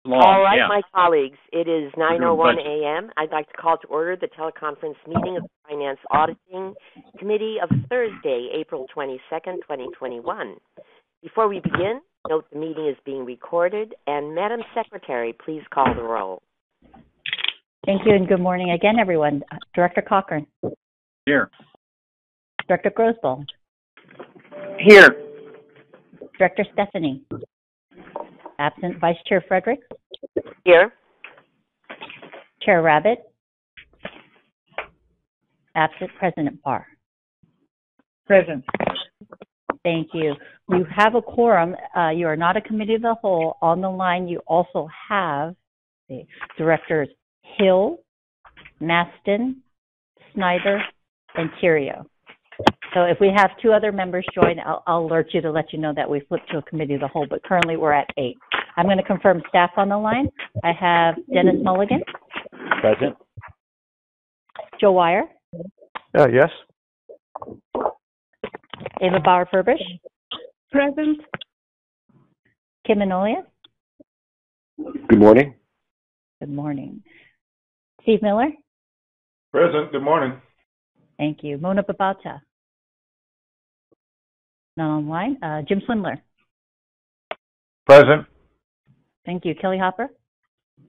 All right, Yeah. my colleagues, it is We're doing 9:01 budget. a.m. I'd like to call to order the teleconference meeting of the Finance-Auditing Committee of Thursday, April 22nd, 2021. Before we begin, note the meeting is being recorded, and Madam Secretary, please call the roll. Thank you, and good morning again, everyone. Director Cochran. Here. Director Grosboll. Here. Director Stephanie. Absent Vice Chair Fredericks. Here. Chair Rabbit. Absent President Parr. Present. Thank you. You have a quorum. You are not a committee of the whole. On the line, you also have the Directors Hill, Maston, Snyder, and Theriault. So if we have two other members join, I'll alert you to let you know that we flipped to a committee of the whole, but currently we're at 8. I'm going to confirm staff on the line. I have Dennis Mulligan. Present. Joe Wire. Yes. Ava Bauer-Furbish. Present. Kim Manolia. Good morning. Good morning. Steve Miller. Present. Good morning. Thank you. Mona Babauta. Not online. Jim Swindler. Present. Thank you. Kelly Hopper.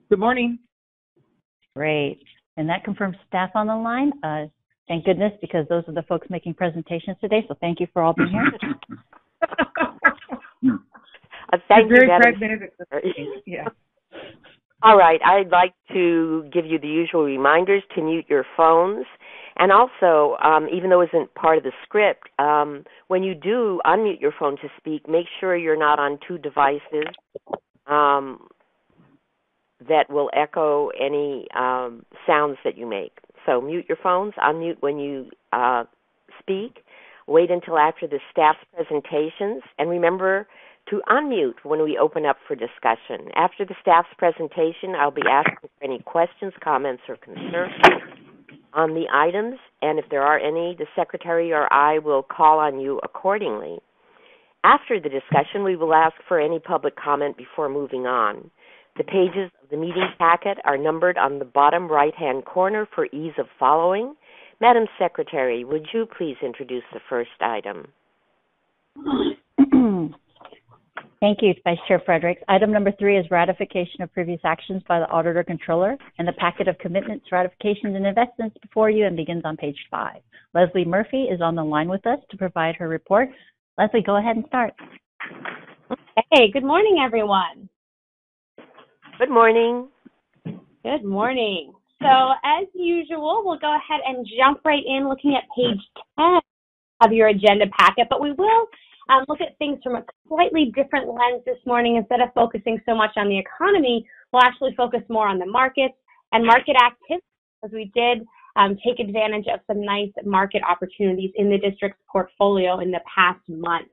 Good morning. Great. And that confirms staff on the line. Thank goodness, because those are the folks making presentations today. So thank you for all being here. Thank you, very Madam. pragmatic. Yeah. All right, I'd like to give you the usual reminders to mute your phones. And also, even though it isn't part of the script, when you do unmute your phone to speak, make sure you're not on two devices that will echo any sounds that you make. So mute your phones, unmute when you speak, wait until after the staff's presentations, and remember to unmute when we open up for discussion. After the staff's presentation, I'll be asking for any questions, comments, or concerns on the items, and if there are any, the Secretary or I will call on you accordingly. After the discussion, we will ask for any public comment before moving on. The pages of the meeting packet are numbered on the bottom right-hand corner for ease of following. Madam Secretary, would you please introduce the first item? Thank you, Vice Chair Fredericks. Item number 3 is ratification of previous actions by the Auditor Controller, and the packet of commitments, ratifications, and investments before you and begins on page 5. Leslie Murphy is on the line with us to provide her report. Leslie, go ahead and start. Hey, good morning, everyone. Good morning. Good morning. So, as usual, we'll go ahead and jump right in looking at page 10 of your agenda packet, but we will look at things from a slightly different lens this morning. Instead of focusing so much on the economy, we'll actually focus more on the markets and market activity, as we did take advantage of some nice market opportunities in the district's portfolio in the past month.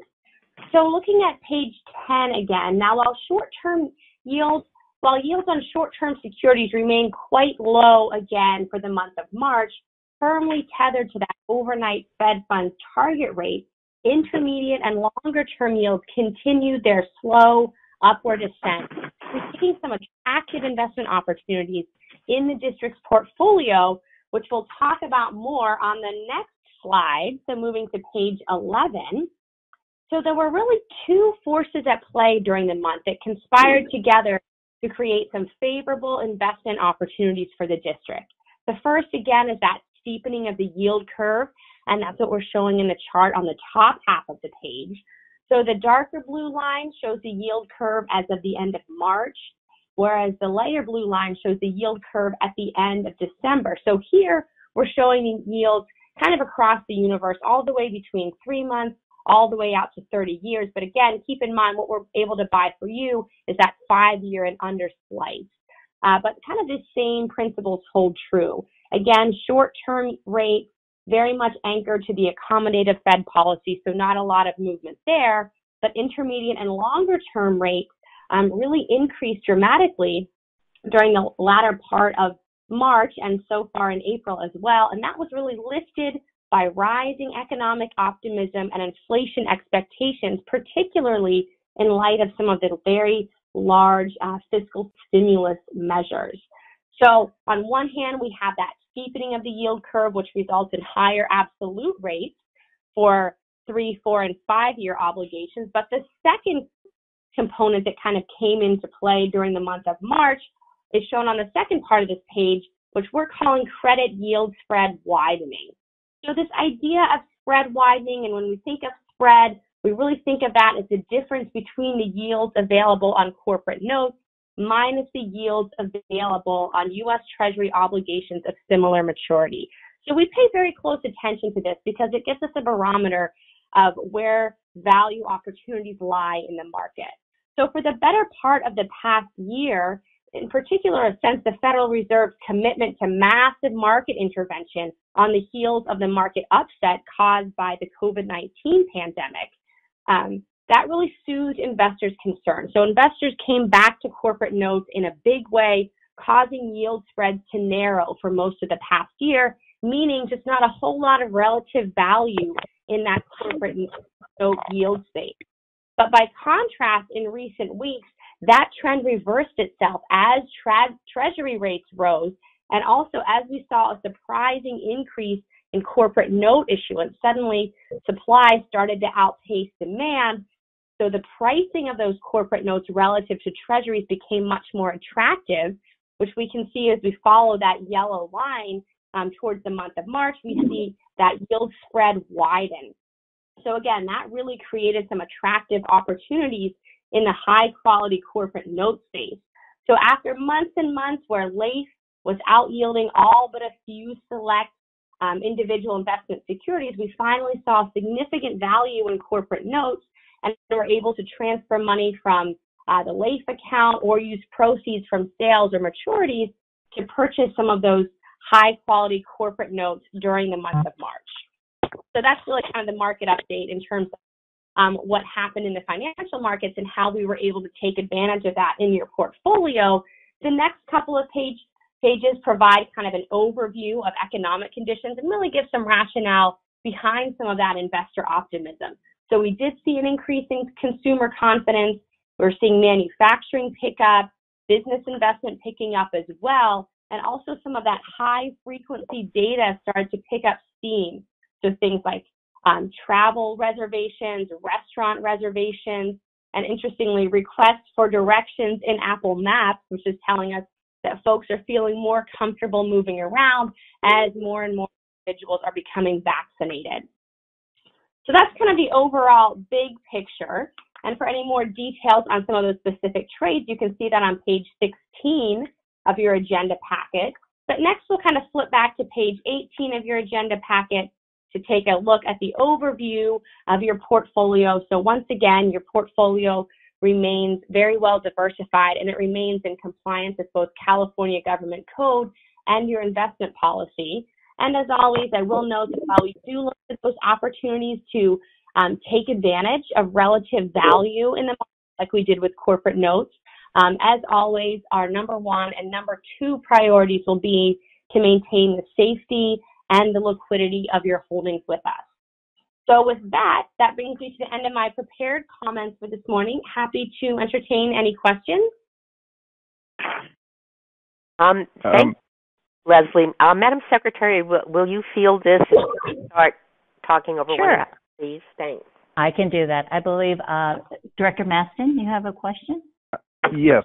So looking at page 10 again, now while yields on short-term securities remain quite low again for the month of March, firmly tethered to that overnight Fed funds target rate, intermediate and longer-term yields continue their slow upward ascent. We're seeing some attractive investment opportunities in the district's portfolio, which we'll talk about more on the next slide. So moving to page 11. So there were really two forces at play during the month that conspired together to create some favorable investment opportunities for the district. The first, again, is that steepening of the yield curve, and that's what we're showing in the chart on the top half of the page. So the darker blue line shows the yield curve as of the end of March, whereas the lighter blue line shows the yield curve at the end of December. So here we're showing the yields kind of across the universe, all the way between 3 months, all the way out to 30 years. But again, keep in mind what we're able to buy for you is that 5-year and under slice. But kind of the same principles hold true. Again, short-term rates very much anchored to the accommodative Fed policy, so not a lot of movement there. But intermediate and longer-term rates really increased dramatically during the latter part of March and so far in April as well. And that was really lifted by rising economic optimism and inflation expectations, particularly in light of some of the very large fiscal stimulus measures. So on one hand, we have that steepening of the yield curve, which results in higher absolute rates for 3, 4, and 5-year obligations. But the second component that kind of came into play during the month of March is shown on the second part of this page, which we're calling credit yield spread widening. So this idea of spread widening, and when we think of spread, we really think of that as the difference between the yields available on corporate notes minus the yields available on U.S. Treasury obligations of similar maturity. So we pay very close attention to this because it gives us a barometer of where value opportunities lie in the market. So for the better part of the past year, in particular, since the Federal Reserve's commitment to massive market intervention on the heels of the market upset caused by the COVID-19 pandemic, that really soothed investors' concerns. So investors came back to corporate notes in a big way, causing yield spreads to narrow for most of the past year, meaning just not a whole lot of relative value in that corporate note yield space. But by contrast, in recent weeks, that trend reversed itself as Treasury rates rose, and also as we saw a surprising increase in corporate note issuance. Suddenly, supply started to outpace demand, so the pricing of those corporate notes relative to Treasuries became much more attractive, which we can see as we follow that yellow line towards the month of March. We see that yield spread widen. So again, that really created some attractive opportunities in the high-quality corporate note space. So after months and months where LAIF was out-yielding all but a few select individual investment securities, we finally saw significant value in corporate notes and were able to transfer money from the LAIF account or use proceeds from sales or maturities to purchase some of those high-quality corporate notes during the month of March. So that's really kind of the market update in terms of what happened in the financial markets and how we were able to take advantage of that in your portfolio. The next couple of pages provide kind of an overview of economic conditions and really give some rationale behind some of that investor optimism. So we did see an increase in consumer confidence. We're seeing manufacturing pick up, business investment picking up as well, and also some of that high frequency data started to pick up steam. So things like travel reservations, restaurant reservations, and interestingly, requests for directions in Apple Maps, which is telling us that folks are feeling more comfortable moving around as more and more individuals are becoming vaccinated. So that's kind of the overall big picture. And for any more details on some of those specific trades, you can see that on page 16 of your agenda packet. But next, we'll kind of flip back to page 18 of your agenda packet to take a look at the overview of your portfolio. So once again, your portfolio remains very well diversified and it remains in compliance with both California government code and your investment policy. And as always, I will note that while we do look at those opportunities to take advantage of relative value in the market, like we did with corporate notes, as always, our number one and number two priorities will be to maintain the safety and the liquidity of your holdings with us. So with that, that brings me to the end of my prepared comments for this morning. Happy to entertain any questions. Thanks, Leslie. Madam Secretary, will you field this and start talking over Sure. one, please? Thanks. I can do that. I believe Director Maston, you have a question? Yes,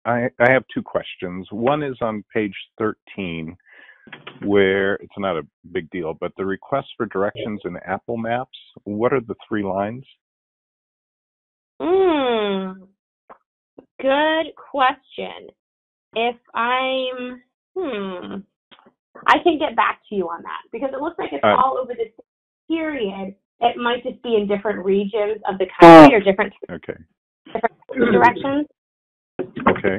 I have two questions. One is on page 13, where it's not a big deal, but the request for directions in Apple Maps, what are the 3 lines? Good question. If I can get back to you on that because it looks like it's all over this period. It might just be in different regions of the country or different directions. Okay.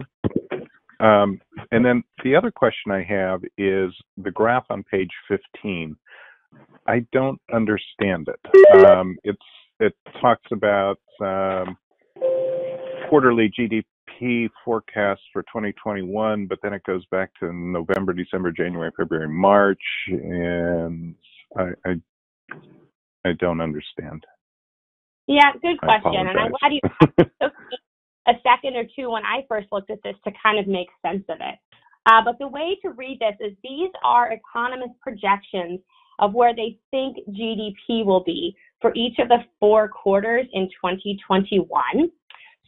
And then the other question I have is the graph on page 15. I don't understand it. It talks about quarterly GDP forecast for 2021, but then it goes back to November, December, January, February, March, and I don't understand. Yeah, good question. And I'm glad you asked. a second or two when I first looked at this to kind of make sense of it. But the way to read this is these are economist projections of where they think GDP will be for each of the 4 quarters in 2021.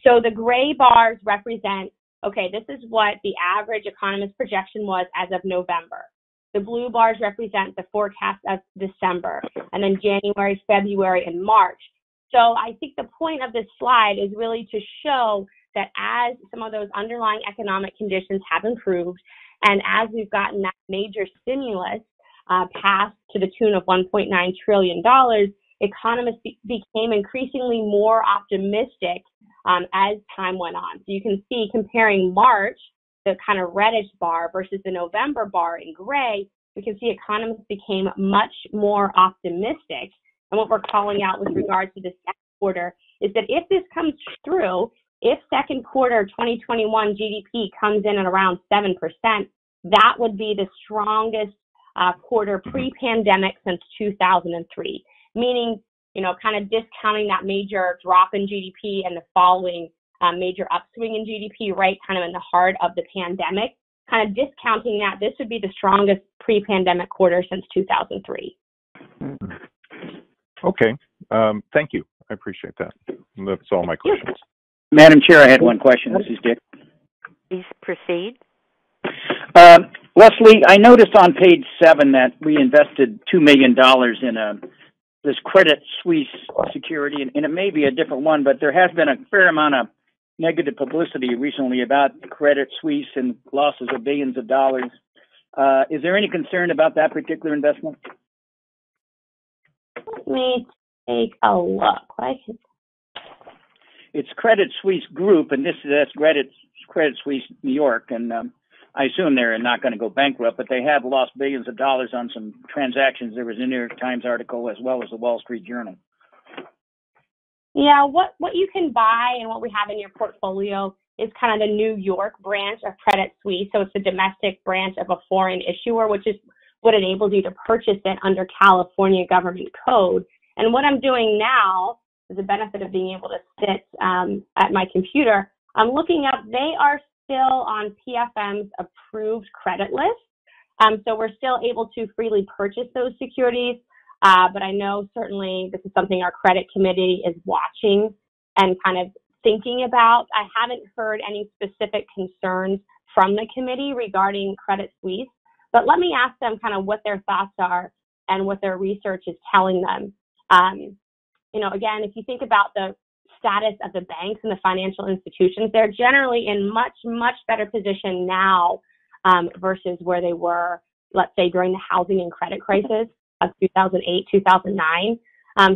So the gray bars represent, okay, this is what the average economist projection was as of November. The blue bars represent the forecast of December, and then January, February, and March. So I think the point of this slide is really to show that as some of those underlying economic conditions have improved, and as we've gotten that major stimulus passed to the tune of $1.9 trillion, economists became increasingly more optimistic as time went on. So you can see comparing March, the kind of reddish bar, versus the November bar in gray, we can see economists became much more optimistic. And what we're calling out with regards to the second quarter is that if this comes through, if second quarter 2021 GDP comes in at around 7%, that would be the strongest quarter pre-pandemic since 2003, meaning, kind of discounting that major drop in GDP and the following major upswing in GDP, right, kind of in the heart of the pandemic, kind of discounting that, this would be the strongest pre-pandemic quarter since 2003. Okay. Thank you. I appreciate that. That's all my questions. Madam Chair, I had one question. This is Dick. Please proceed. Leslie, I noticed on page 7 that we invested $2 million in this Credit Suisse security, and it may be a different one, but there has been a fair amount of negative publicity recently about Credit Suisse and losses of billions of dollars. Is there any concern about that particular investment? Let me take a look. It's Credit Suisse Group, and that's Credit Suisse New York, and I assume they're not going to go bankrupt, but they have lost billions of dollars on some transactions. There was a New York Times article as well as the Wall Street Journal. Yeah, what you can buy and what we have in your portfolio is kind of the New York branch of Credit Suisse. So it's the domestic branch of a foreign issuer, which is what enables you to purchase it under California government code. And what I'm doing now is the benefit of being able to sit at my computer. I'm looking up, they are still on PFM's approved credit list. So we're still able to freely purchase those securities. But I know certainly this is something our credit committee is watching and kind of thinking about. I haven't heard any specific concerns from the committee regarding Credit Suisse, but let me ask them kind of what their thoughts are and what their research is telling them. Again, if you think about the status of the banks and the financial institutions, they're generally in much, much better position now versus where they were, let's say, during the housing and credit crisis of 2008, 2009.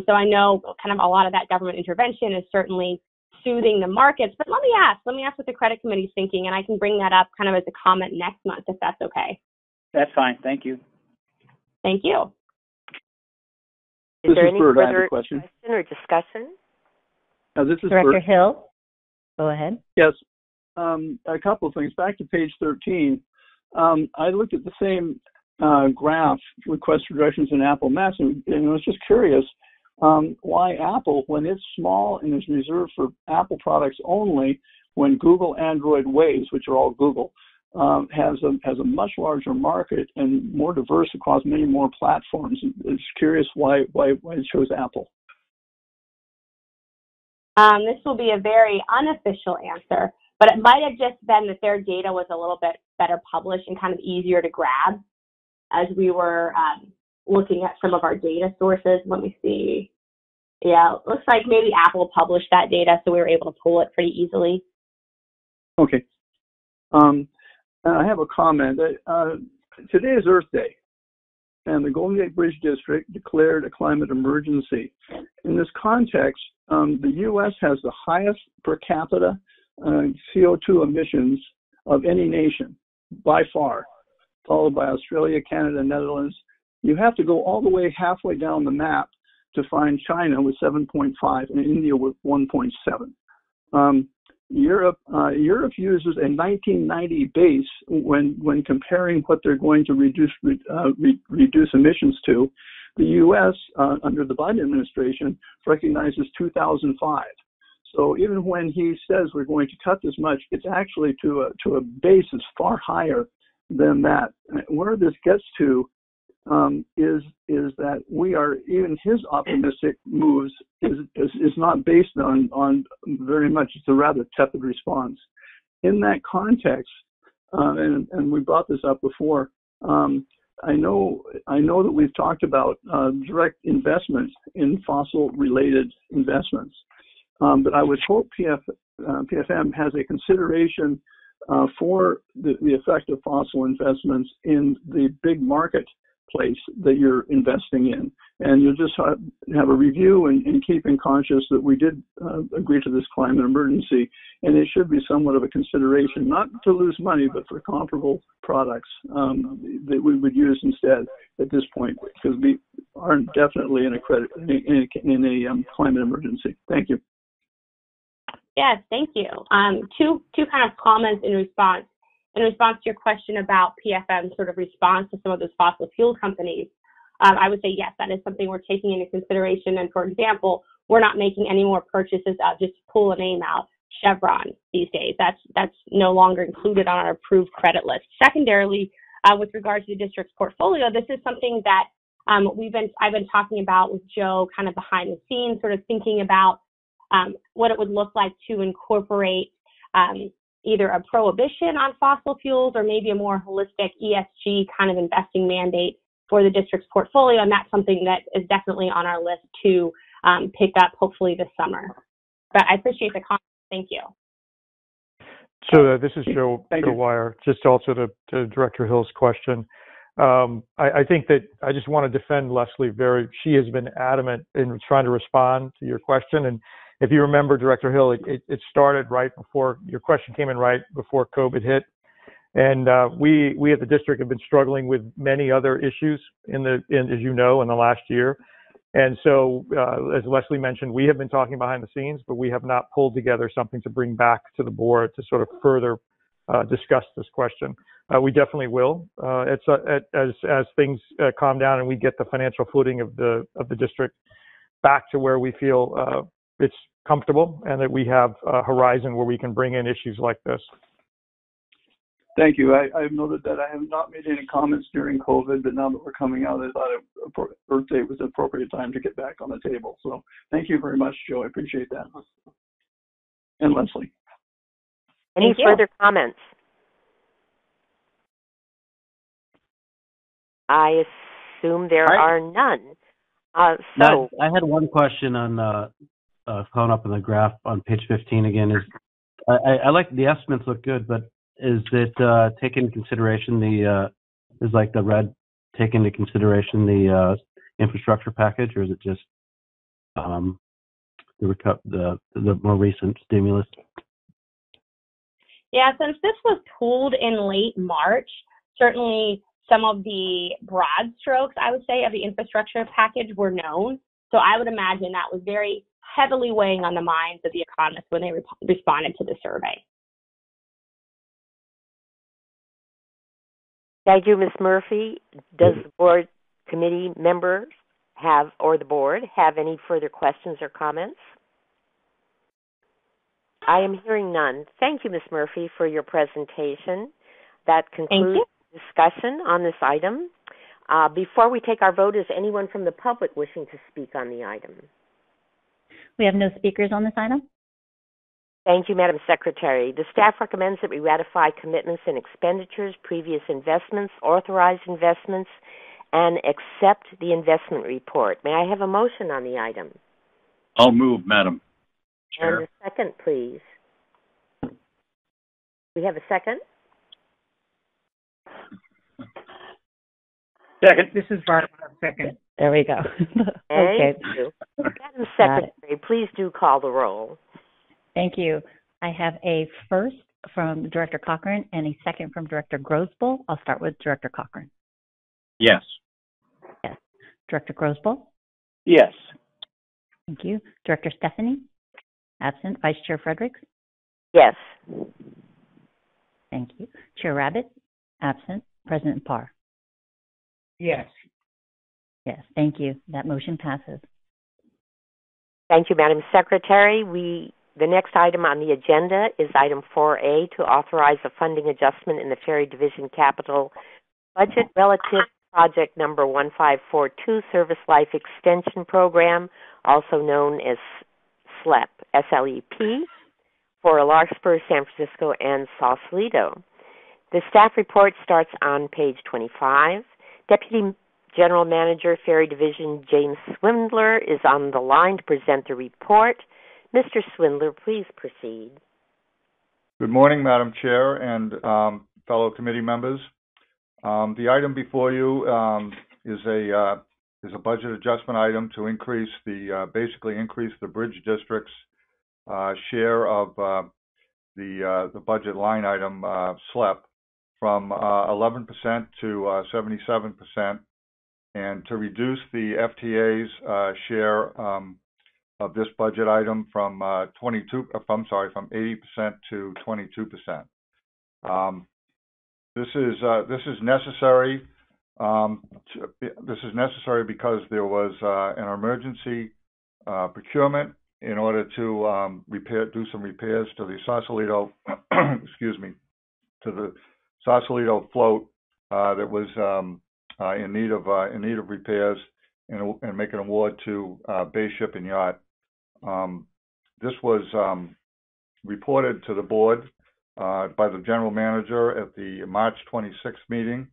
So I know kind of a lot of that government intervention is certainly soothing the markets, but let me ask what the credit committee is thinking, and I can bring that up kind of as a comment next month if that's okay. That's fine. Thank you. Thank you. Is there any Bert, further question or discussion? This is Director Bert. Hill, go ahead. Yes. A couple of things. Back to page 13. I looked at the same graph, request for directions in Apple Maps, and I was just curious why Apple, when it's small and is reserved for Apple products only, when Google Android Waves, which are all Google, has a much larger market and more diverse across many more platforms. I'm just curious why it chose Apple. This will be a very unofficial answer, but it might have just been that their data was a little bit better published and kind of easier to grab as we were looking at some of our data sources. Let me see. Yeah, it looks like maybe Apple published that data, so we were able to pull it pretty easily. Okay. I have a comment. Today is Earth Day, and the Golden Gate Bridge District declared a climate emergency. In this context, the U.S. has the highest per capita CO2 emissions of any nation, by far, followed by Australia, Canada, Netherlands. You have to go all the way halfway down the map to find China with 7.5 and India with 1.7. Europe uses a 1990 base when comparing what they're going to reduce emissions to. The U.S. Under the Biden administration recognizes 2005. So even when he says we're going to cut this much, it's actually to a base that's far higher than that. Where this gets to is that we are, even his optimistic moves is not based on very much. It's a rather tepid response. In that context, and we brought this up before. I know that we've talked about direct investment in fossil-related investments, but I would hope PFM has a consideration for the effect of fossil investments in the big marketplace that you're investing in. And you'll just have a review and keeping conscious that we did agree to this climate emergency, and it should be somewhat of a consideration, not to lose money, but for comparable products that we would use instead at this point, because we are definitely in a climate emergency. Thank you. Yes, thank you. Two kind of comments in response to your question about PFM's sort of response to some of those fossil fuel companies. I would say yes, that is something we're taking into consideration. And for example, we're not making any more purchases of, just to pull a name out, Chevron these days. That's no longer included on our approved credit list. Secondarily, with regard to the district's portfolio, this is something that I've been talking about with Joe, kind of behind the scenes, sort of thinking about what it would look like to incorporate either a prohibition on fossil fuels or maybe a more holistic ESG kind of investing mandate for the district's portfolio. And that's something that is definitely on our list to pick up hopefully this summer. But I appreciate the comment. Thank you. So this is Joe Wire, just also to Director Hill's question. I think that I just want to defend Leslie. She has been adamant in trying to respond to your question. And if you remember, Director Hill, it started right before your question came in, right before COVID hit. And we at the district have been struggling with many other issues as you know, in the last year. And so, as Leslie mentioned, we have been talking behind the scenes, but we have not pulled together something to bring back to the board to sort of further discuss this question. We definitely will. As things calm down and we get the financial footing of the district back to where we feel it's comfortable and that we have a horizon where we can bring in issues like this. Thank you. I've noted that I have not made any comments during COVID, but now that we're coming out, I thought Earth Day was an appropriate time to get back on the table. So thank you very much, Joe. I appreciate that. And Leslie. Any further comments? I assume there are none. I had one question on following up on the graph on page 15 again. I like the estimates look good, but is it take into consideration is like the red take into consideration the infrastructure package, or is it just the more recent stimulus? Yeah, since this was pulled in late March, certainly some of the broad strokes, I would say, of the infrastructure package were known. So I would imagine that was very heavily weighing on the minds of the economists when they responded to the survey. Thank you, Ms. Murphy. Does the board committee members or the board have any further questions or comments? I am hearing none. Thank you, Ms. Murphy, for your presentation. That concludes the discussion on this item. Before we take our vote, is anyone from the public wishing to speak on the item? We have no speakers on this item. Thank you, Madam Secretary. The staff recommends that we ratify commitments and expenditures, previous investments, authorized investments, and accept the investment report. May I have a motion on the item? I'll move, Madam Chair. And a second, please. We have a second? Second. This is Barbara. Second. There we go. Okay. Thank you. Madam Secretary, please do call the roll. Thank you. I have a first from Director Cochran and a second from Director Grosboll. I'll start with Director Cochran. Yes. Yes. Director Grosboll? Yes. Thank you. Director Stephanie? Absent. Vice Chair Fredericks? Yes. Thank you. Chair Rabbit? Absent. President Parr? Yes. Yes. Thank you. That motion passes. Thank you, Madam Secretary. We The next item on the agenda is item 4A, to authorize a funding adjustment in the Ferry Division capital budget relative to project number 1542, Service Life Extension Program, also known as SLEP, S-L-E-P, for Larkspur, San Francisco, and Sausalito. The staff report starts on page 25. Deputy General Manager, Ferry Division, James Swindler, is on the line to present the report. Mr. Swindler, please proceed. Good morning, Madam Chair and fellow committee members. The item before you is a budget adjustment item to increase basically increase the Bridge District's share of the budget line item SLEP from 11% to 77%, and to reduce the FTA's share of this budget item from 80% to 22%. This is necessary. This is necessary because there was an emergency procurement in order to do some repairs to the Sausalito, excuse me, to the Sausalito float that was in need of repairs, and make an award to Bay Ship and Yacht. This was reported to the board by the general manager at the March 26th meeting,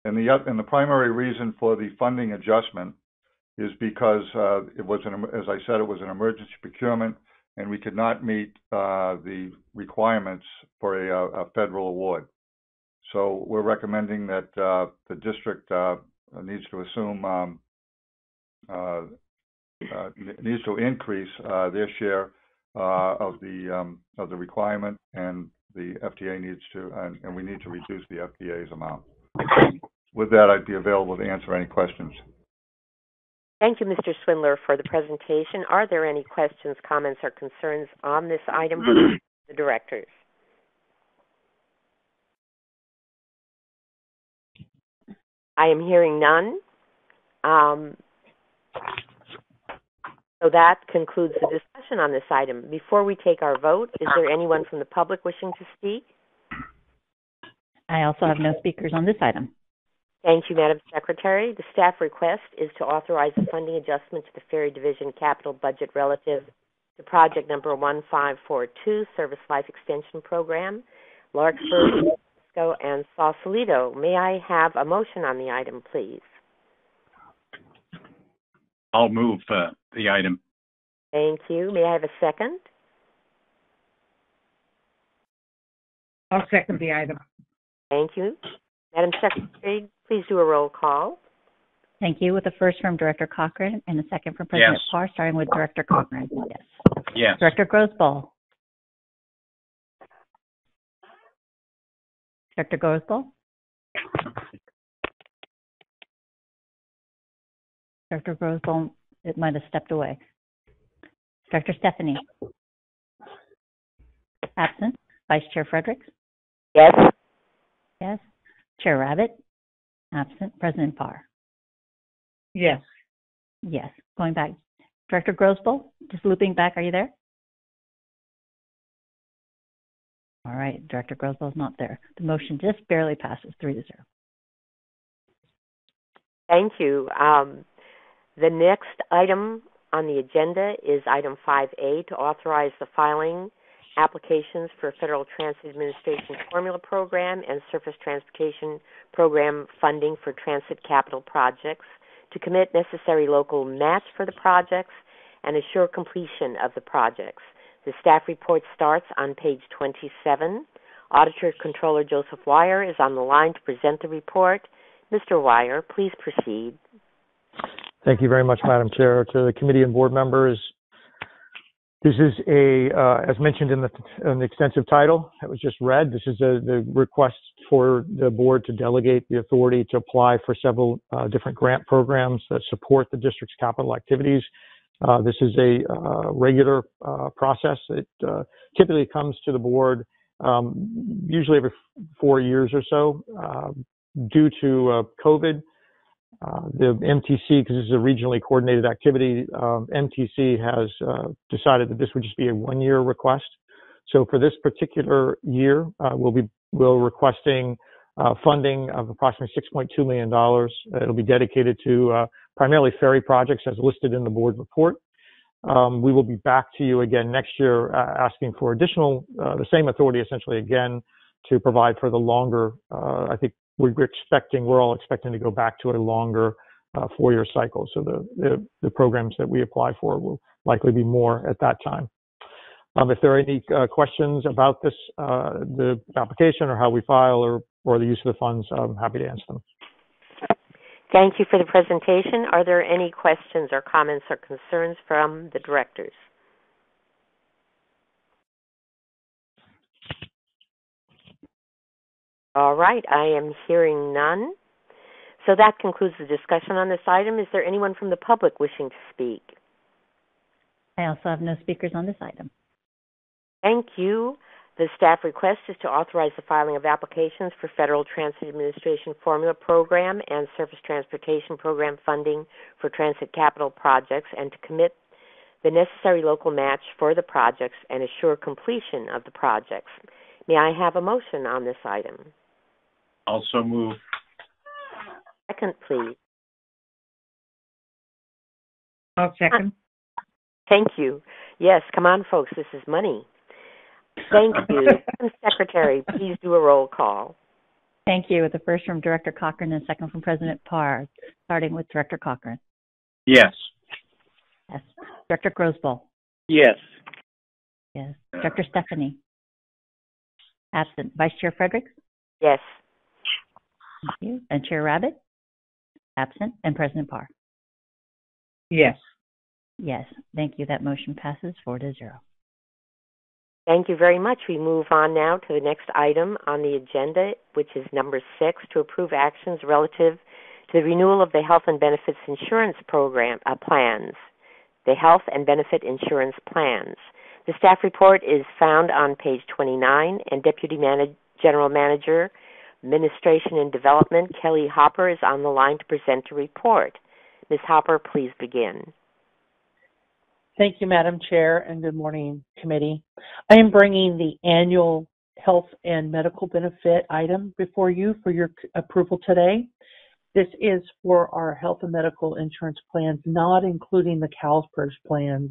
and the primary reason for the funding adjustment is because it was as I said, it was an emergency procurement, and we could not meet the requirements for a federal award. So we're recommending that the district needs to assume needs to increase their share of the requirement, and the FTA needs to, and we need to reduce the FTA's amount. With that, I'd be available to answer any questions. Thank you, Mr. Swindler, for the presentation. Are there any questions, comments, or concerns on this item from the directors? I am hearing none. So that concludes the discussion on this item. Before we take our vote, is there anyone from the public wishing to speak? I also have no speakers on this item. Thank you, Madam Secretary. The staff request is to authorize a funding adjustment to the Ferry Division capital budget relative to project number 1542, Service Life Extension Program, Larkspur, San Francisco, and Sausalito. May I have a motion on the item, please? I'll move the item. Thank you. May I have a second? I'll second the item. Thank you. Madam Secretary, please do a roll call. Thank you. With the first from Director Cochran and the second from President Parr, starting with Director Cochran. Yes. Yes. Director Grosball. Director Grosball. Director Grosball, it might have stepped away. Director Stephanie. Absent. Vice Chair Fredericks. Yes. Yes. Chair Rabbit. Absent. President Parr. Yes. Yes. Going back. Director Grosball, just looping back. Are you there? All right. Director Grosball's not there. The motion just barely passes 3-0. Thank you. The next item on the agenda is item 5A, to authorize the filing applications for Federal Transit Administration Formula Program and Surface Transportation Program funding for transit capital projects, to commit necessary local match for the projects and assure completion of the projects. The staff report starts on page 27. Auditor Controller Joseph Wire is on the line to present the report. Mr. Wire, please proceed. Thank you very much, Madam Chair. To the committee and board members, this is as mentioned in the extensive title that was just read, this is the request for the board to delegate the authority to apply for several different grant programs that support the district's capital activities. This is a regular process. It typically comes to the board usually every 4 years or so. Due to COVID, The MTC, because this is a regionally coordinated activity, MTC has decided that this would just be a one-year request. So for this particular year, we're requesting funding of approximately $6.2 million. It'll be dedicated to primarily ferry projects as listed in the board report. We will be back to you again next year asking for additional, the same authority essentially again to provide for the longer, I think we're all expecting to go back to a longer 4-year cycle. So the programs that we apply for will likely be more at that time. If there are any questions about this, the application or how we file or the use of the funds, I'm happy to answer them. Thank you for the presentation. Are there any questions or comments or concerns from the directors? All right, I am hearing none. So that concludes the discussion on this item. Is there anyone from the public wishing to speak? I also have no speakers on this item. Thank you. The staff request is to authorize the filing of applications for Federal Transit Administration Formula Program and Surface Transportation Program funding for transit capital projects and to commit the necessary local match for the projects and assure completion of the projects. May I have a motion on this item? Also move. Second, please. I'll second. Thank you. Yes, come on, folks. This is money. Thank you. Secretary, please do a roll call. Thank you. With the first from Director Cochran and second from President Parr, starting with Director Cochran. Yes. Yes. Director Grosboll. Yes. Yes. Director Stephanie. Absent. Vice Chair Fredericks. Yes. Thank you. And Chair Rabbit. Absent. And President Parr. Yes. Yes. Thank you. That motion passes 4-0. Thank you very much. We move on now to the next item on the agenda, which is number 6, to approve actions relative to the renewal of the health and benefits insurance program plans, the health and benefit insurance plans. The staff report is found on page 29, and Deputy General Manager, Administration and Development, Kelly Hopper, is on the line to present a report. Ms. Hopper, please begin. Thank you, Madam Chair, and good morning, committee. I am bringing the annual health and medical benefit item before you for your approval today. This is for our health and medical insurance plans, not including the CalPERS plans.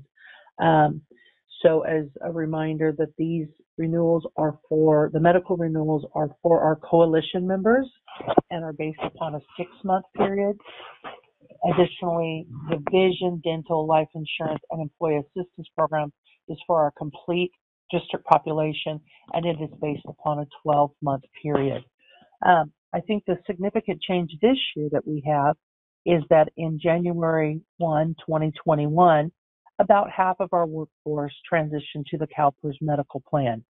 So as a reminder that these renewals are for, the medical renewals are for our coalition members and are based upon a 6-month period. Additionally, the vision, dental, life insurance, and employee assistance program is for our complete district population, and it is based upon a 12-month period. I think the significant change this year that we have is that in January 1, 2021, about half of our workforce transitioned to the CalPERS medical plan.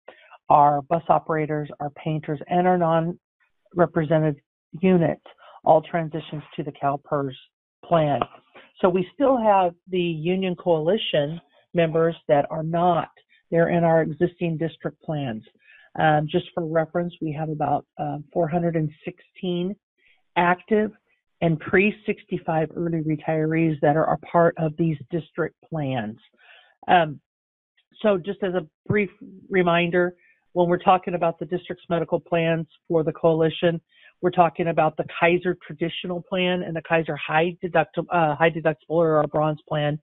Our bus operators, our painters, and our non-represented units all transitions to the CalPERS plan. So we still have the union coalition members that are not. They're in our existing district plans. Just for reference, we have about 416 active and pre-65 early retirees that are a part of these district plans. So just as a brief reminder, when we're talking about the district's medical plans for the coalition, we're talking about the Kaiser traditional plan and the Kaiser high deductible or our bronze plan,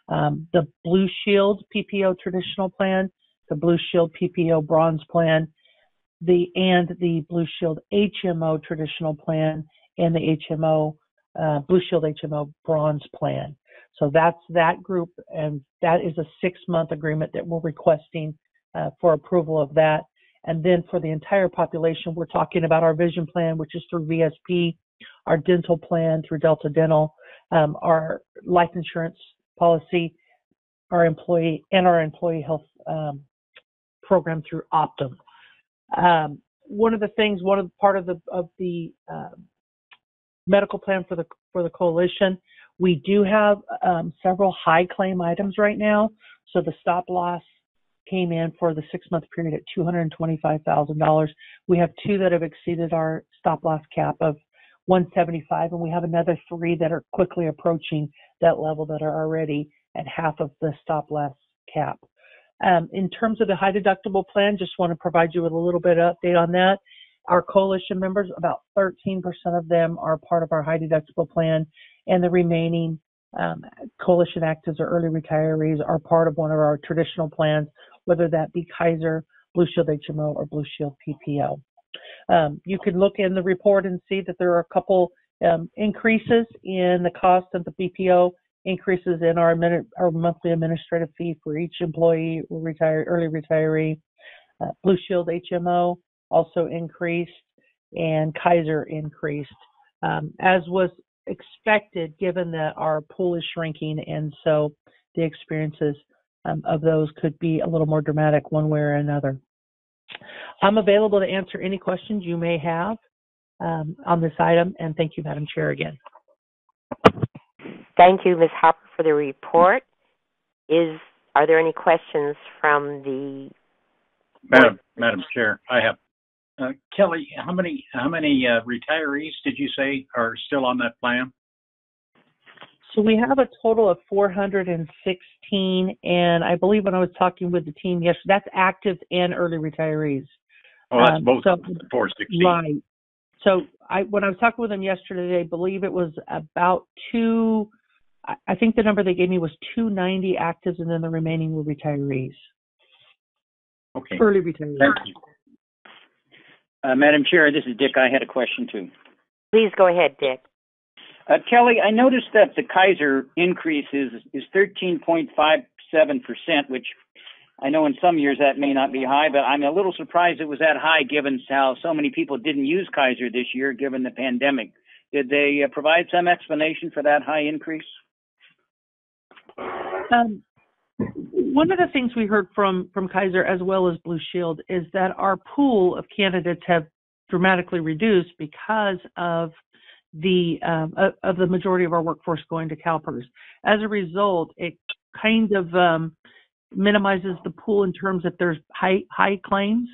the Blue Shield PPO traditional plan, the Blue Shield PPO bronze plan, and the Blue Shield HMO traditional plan, and the HMO Blue Shield HMO bronze plan. So that's that group, and that is a 6-month agreement that we're requesting for approval of that. And then for the entire population, we're talking about our vision plan, which is through VSP, our dental plan through Delta Dental, our life insurance policy, our employee health program through Optum. Part of the medical plan for the coalition, we do have several high claim items right now. So the stop loss came in for the 6-month period at $225,000. We have 2 that have exceeded our stop loss cap of 175, and we have another 3 that are quickly approaching that level that are already at half of the stop loss cap. In terms of the high deductible plan, just want to provide you with a little bit of update on that. Our coalition members, about 13% of them are part of our high deductible plan, and the remaining coalition actives or early retirees are part of one of our traditional plans, whether that be Kaiser, Blue Shield HMO, or Blue Shield PPO. You can look in the report and see that there are a couple increases in the cost of the BPO, increases in our monthly administrative fee for each employee or early retiree. Blue Shield HMO also increased, and Kaiser increased, as was expected given that our pool is shrinking, and so the experiences of those could be a little more dramatic one way or another. I'm available to answer any questions you may have on this item, and thank you, Madam Chair, again. Thank you, Ms. Harper, for the report. Are there any questions from the Madam Chair? I have. Kelly, how many retirees did you say are still on that plan? So we have a total of 416, and I believe when I was talking with the team yesterday, that's active and early retirees. Oh, that's both 416. Right. So when I was talking with them yesterday, I believe it was about I think the number they gave me was 290 actives, and then the remaining were retirees. Okay. Early retirees. Thank you. Madam Chair, this is Dick. I had a question too. Please go ahead, Dick. Kelly, I noticed that the Kaiser increase is 13.57%, which I know in some years that may not be high, but I'm a little surprised it was that high given how so many people didn't use Kaiser this year given the pandemic. Did they provide some explanation for that high increase? One of the things we heard from Kaiser as well as Blue Shield is that our pool of candidates have dramatically reduced because of the majority of our workforce going to CalPERS. As a result, it kind of minimizes the pool in terms that there's high claims,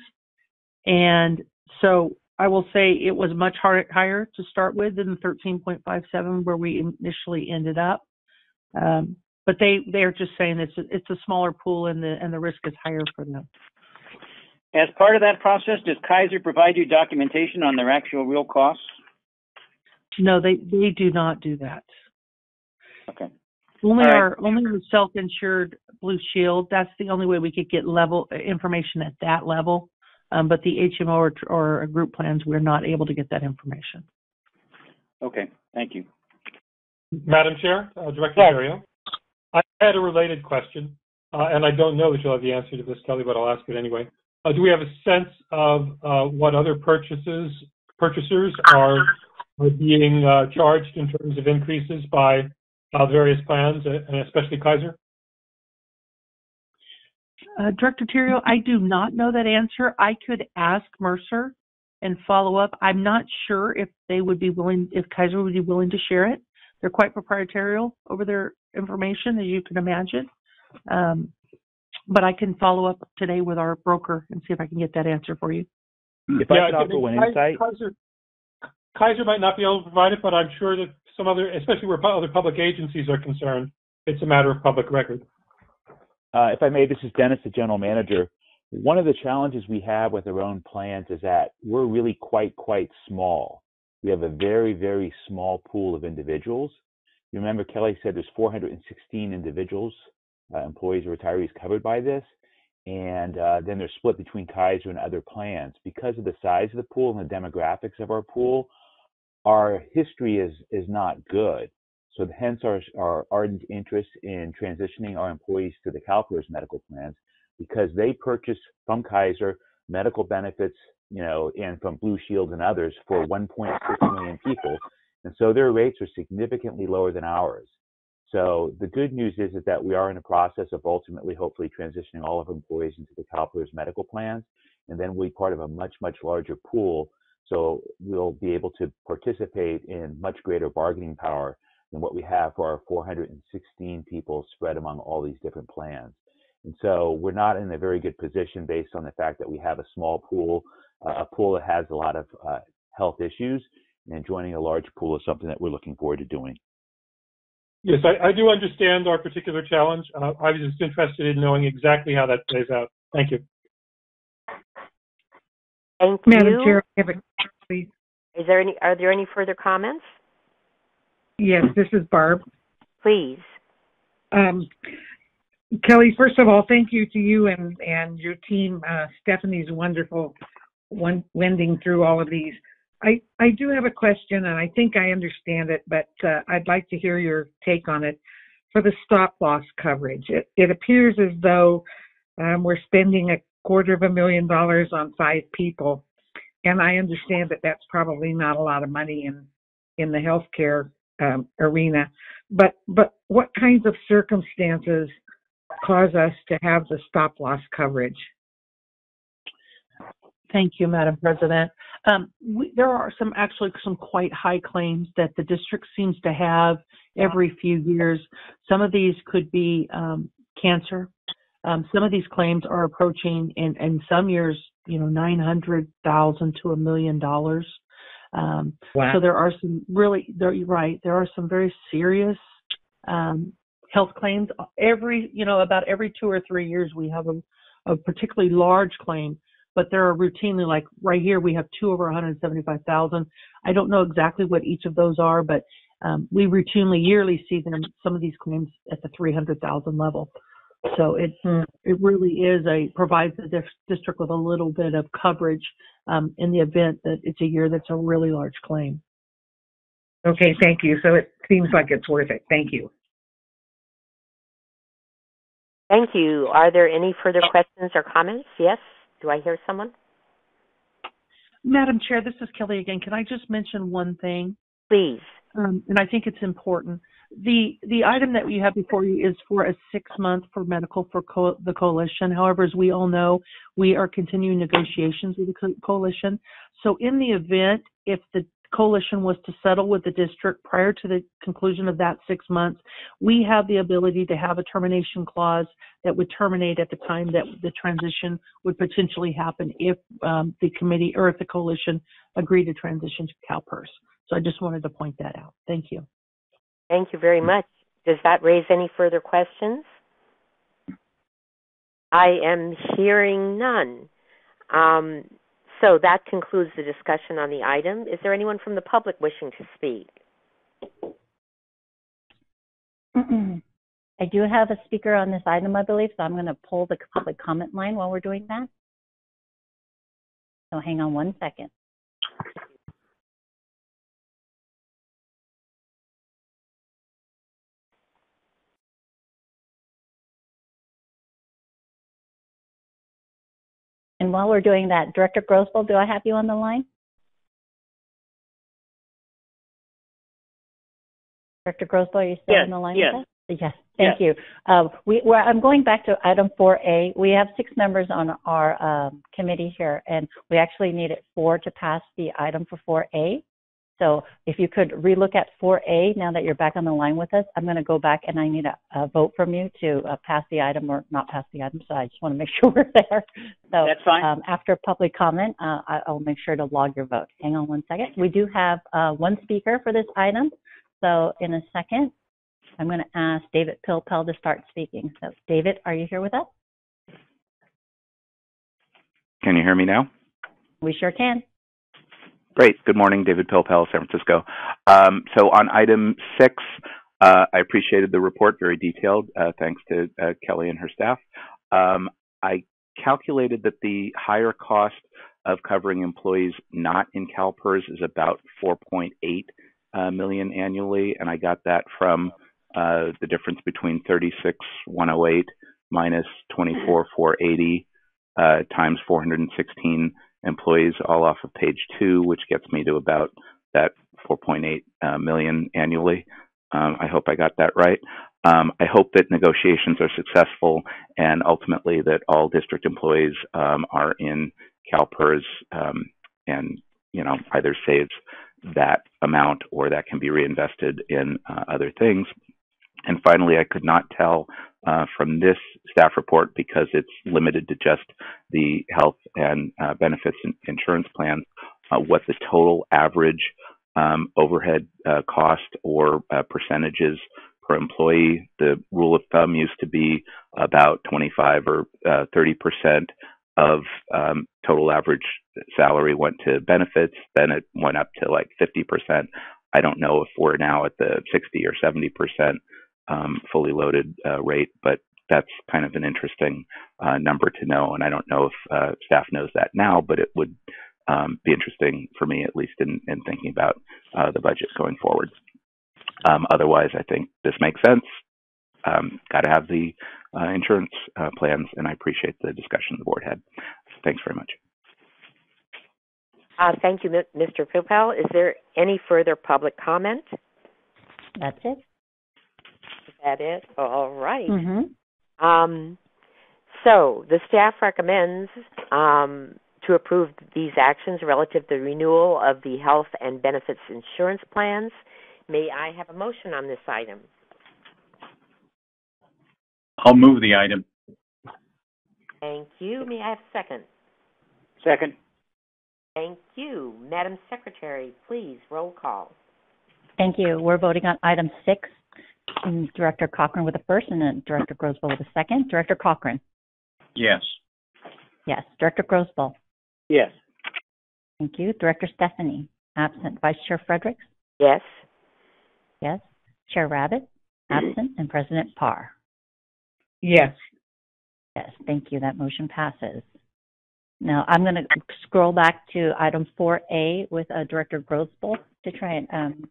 and so I will say it was much higher to start with than the 13.57 where we initially ended up. But they are just saying it's a smaller pool and the risk is higher for them. As part of that process, does Kaiser provide you documentation on their actual real costs? No, they do not do that. Okay. Only our self-insured Blue Shield. That's the only way we could get level information at that level. But the HMO or group plans, we're not able to get that information. Okay. Thank you. Madam Chair, Director Terrio, I had a related question, and I don't know that you'll have the answer to this, Kelly, but I'll ask it anyway. Do we have a sense of what other purchasers are being charged in terms of increases by various plans, and especially Kaiser? Director Terrio, I do not know that answer. I could ask Mercer and follow up. I'm not sure if Kaiser would be willing to share it. They're quite proprietarial over their information, as you can imagine. But I can follow up today with our broker and see if I can get that answer for you. If I could offer one insight. Kaiser might not be able to provide it, but I'm sure that some other, especially where other public agencies are concerned, it's a matter of public record. If I may, this is Dennis, the general manager. One of the challenges we have with our own plans is that we're really quite small. We have a very, very small pool of individuals. You remember Kelly said there's 416 individuals, employees or retirees covered by this, and then they're split between Kaiser and other plans. Because of the size of the pool and the demographics of our pool, our history is not good. So hence our ardent interest in transitioning our employees to the CalPERS medical plans, because they purchase from Kaiser medical benefits, and from Blue Shield and others for 1.6 million people. And so their rates are significantly lower than ours. So the good news is that we are in the process of ultimately, hopefully, transitioning all of our employees into the CalPERS medical plans, and then we'll be part of a much, much larger pool. So we'll be able to participate in much greater bargaining power than what we have for our 416 people spread among all these different plans. And so we're not in a very good position based on the fact that we have a small pool, a pool that has a lot of health issues. and joining a large pool is something that we're looking forward to doing. Yes, I do understand our particular challenge. I was just interested in knowing exactly how that plays out. Thank you. Thank Madam you. Chair, I have a, please. Are there any further comments? Yes, this is Barb. Please. Kelly, first of all, thank you to you and your team. Stephanie's wonderful wending through all of these. I do have a question, and I think I understand it, but I'd like to hear your take on it. For the stop loss coverage, it appears as though we're spending $250,000 on 5 people, and I understand that that's probably not a lot of money in the healthcare arena. But what kinds of circumstances cause us to have the stop loss coverage? Thank you, Madam President. There are some quite high claims that the district seems to have every few years. Some of these could be cancer. Some of these claims are approaching, in some years, $900,000 to $1 million. Wow. So there are some you're right. There are some very serious health claims. About every 2 or 3 years, we have a particularly large claim. But there are routinely, like right here, we have 2 over 175,000. I don't know exactly what each of those are, but we routinely yearly see some of these claims at the 300,000 level. So it really provides the district with a little bit of coverage in the event that it's a year that's a really large claim. Okay, thank you. So it seems like it's worth it. Thank you. Thank you. Are there any further questions or comments? Yes? Do I hear someone? Madam Chair, this is Kelly again. Can I just mention one thing? Please. And I think it's important. The item that we have before you is for a 6-month for medical for the coalition. However, as we all know, we are continuing negotiations with the coalition. So in the event, if the coalition was to settle with the district prior to the conclusion of that 6 months, we have the ability to have a termination clause that would terminate at the time that the transition would potentially happen if the committee or if the coalition agreed to transition to CalPERS. So I just wanted to point that out. Thank you. Thank you very much. Does that raise any further questions? I am hearing none. So that concludes the discussion on the item. Is there anyone from the public wishing to speak? I do have a speaker on this item, I believe, so I'm going to pull the public comment line while we're doing that. So hang on one second. And while we're doing that, Director Grosvold, do I have you on the line? Director Grosvold, are you still on the line with us? Yes, thank you. I'm going back to item 4A. We have 6 members on our committee here, and we actually needed 4 to pass the item for 4A. So if you could relook at 4A now that you're back on the line with us, I'm going to go back and I need a vote from you to pass the item or not pass the item. So I just want to make sure we're there. So that's fine. After public comment, I'll make sure to log your vote. Hang on one second. We do have 1 speaker for this item. So in a second, I'm going to ask David Pilpel to start speaking. So David, are you here with us? Can you hear me now? We sure can. Great. Good morning, David Pilpel, San Francisco. So on item 6, I appreciated the report, very detailed. Thanks to Kelly and her staff. I calculated that the higher cost of covering employees not in CalPERS is about $4.8 million annually, and I got that from the difference between 36,108 minus 24,480 times 416 employees, all off of page 2, which gets me to about that 4.8 million annually. I hope I got that right. I hope that negotiations are successful and ultimately that all district employees are in CalPERS and either saves that amount or that can be reinvested in other things. And finally, I could not tell from this staff report, because it's limited to just the health and benefits and insurance plans, what the total average overhead cost or percentages per employee. The rule of thumb used to be about 25 or 30% of total average salary went to benefits. Then it went up to like 50%. I don't know if we're now at the 60 or 70% fully loaded rate, but that's kind of an interesting number to know. And I don't know if staff knows that now, but it would be interesting for me, at least in thinking about the budget going forward. Otherwise, I think this makes sense. Got to have the insurance plans, and I appreciate the discussion the board had. Thanks very much. Thank you, Mr. Philpell. Is there any further public comment? That's it. Is that it? All right. Mm-hmm. So the staff recommends to approve these actions relative to the renewal of the health and benefits insurance plans. May I have a motion on this item? I'll move the item. Thank you. May I have a second? Second. Thank you. Madam Secretary, please, roll call. Thank you. We're voting on item 6. Director Cochran with the first and then Director Grosville with the second. Director Cochran? Yes. Yes. Director Grosville? Yes. Thank you. Director Stephanie? Absent. Vice Chair Fredericks? Yes. Yes. Chair Rabbit? Absent. And President Parr? Yes. Yes. Thank you. That motion passes. Now, I'm going to scroll back to item 4A with Director Grosville to try and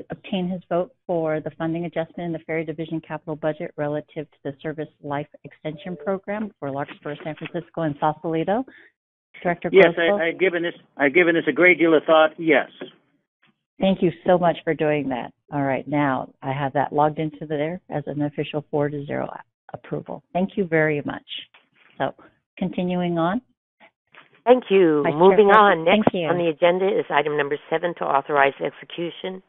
obtain his vote for the funding adjustment in the Ferry Division capital budget relative to the Service Life Extension Program for Larkspur, San Francisco, and Sausalito. Director Grosville? Yes, I've given this a great deal of thought. Yes. Thank you so much for doing that. All right, now I have that logged into there as an official 4-0 approval. Thank you very much. So, continuing on. Thank you. Moving on. Next on the agenda is item number 7 to authorize execution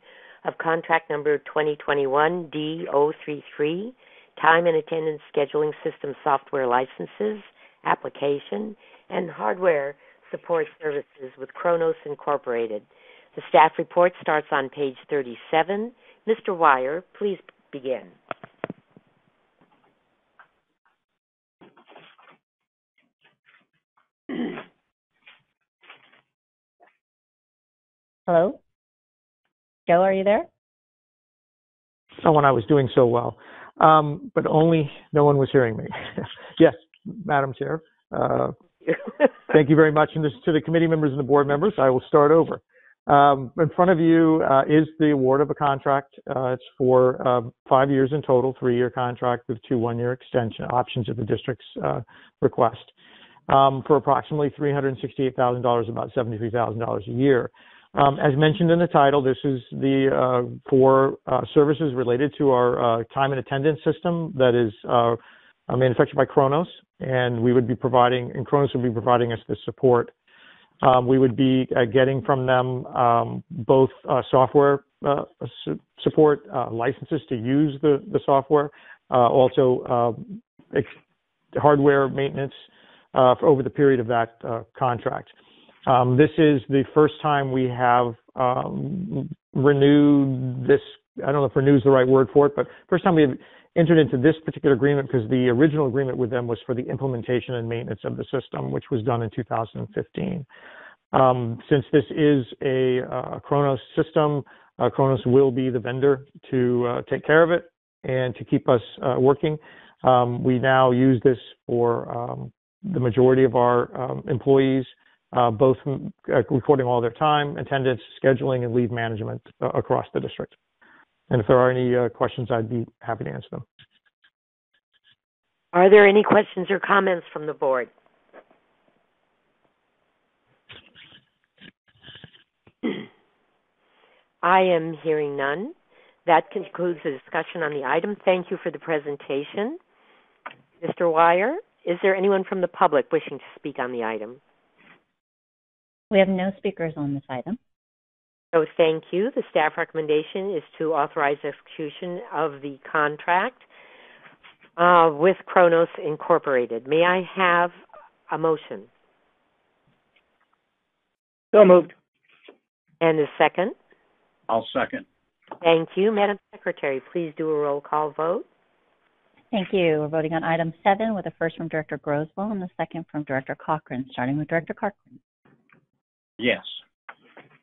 of contract number 2021-D033, time and attendance scheduling system software licenses, application, and hardware support services with Kronos Incorporated. The staff report starts on page 37. Mr. Wire, please begin. Hello? Joe, are you there? Oh, when I was doing so well, but only no one was hearing me. Yes, Madam Chair. Thank you very much. And this to the committee members and the board members. I will start over. In front of you is the award of a contract. It's for 5 years in total, 3-year contract with 2 one-year extension options at the district's request for approximately $368,000, about $73,000 a year. As mentioned in the title, this is the for services related to our time and attendance system that is manufactured by Kronos, and we would be providing, and Kronos would be providing us the support. We would be getting from them both software support, licenses to use the software, also hardware maintenance over the period of that contract. This is the first time we have renewed this. I don't know if renew is the right word for it, but first time we have entered into this particular agreement, because the original agreement with them was for the implementation and maintenance of the system, which was done in 2015. Since this is a Kronos system, Kronos will be the vendor to take care of it and to keep us working. We now use this for the majority of our employees, both recording all their time, attendance, scheduling, and leave management across the district. And if there are any questions, I'd be happy to answer them. Are there any questions or comments from the board? I am hearing none. That concludes the discussion on the item. Thank you for the presentation. Mr. Wire, is there anyone from the public wishing to speak on the item? We have no speakers on this item. So thank you. The staff recommendation is to authorize execution of the contract with Kronos Incorporated. May I have a motion? So moved. And a second? I'll second. Thank you. Madam Secretary, please do a roll call vote. Thank you. We're voting on item 7 with the first from Director Groswell and the second from Director Cochran, starting with Director Cochran. Yes.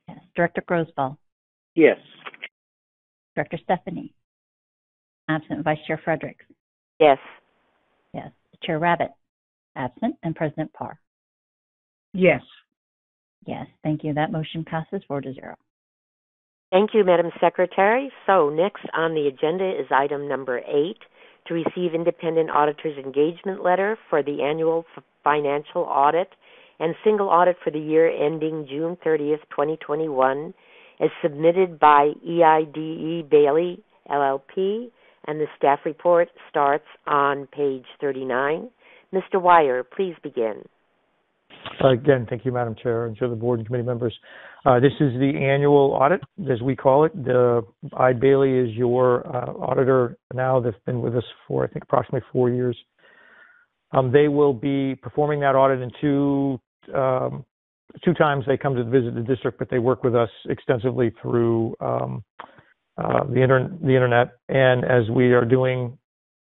Yes. Director Groswell. Yes. Director Stephanie. Absent. Vice Chair Fredericks. Yes. Yes. Chair Rabbit. Absent. And President Parr. Yes. Yes. Thank you. That motion passes 4-0. Thank you, Madam Secretary. So next on the agenda is item number 8, to receive independent auditor's engagement letter for the annual financial audit and single audit for the year ending June 30th, 2021, as submitted by EIDE Bailey, LLP, and the staff report starts on page 39. Mr. Wire, please begin. Again, thank you, Madam Chair, and to the board and committee members. This is the annual audit, as we call it. I. Bailey is your auditor now. They've been with us for, I think, approximately 4 years. They will be performing that audit in two times. They come to visit the district, but they work with us extensively through the internet. And as we are doing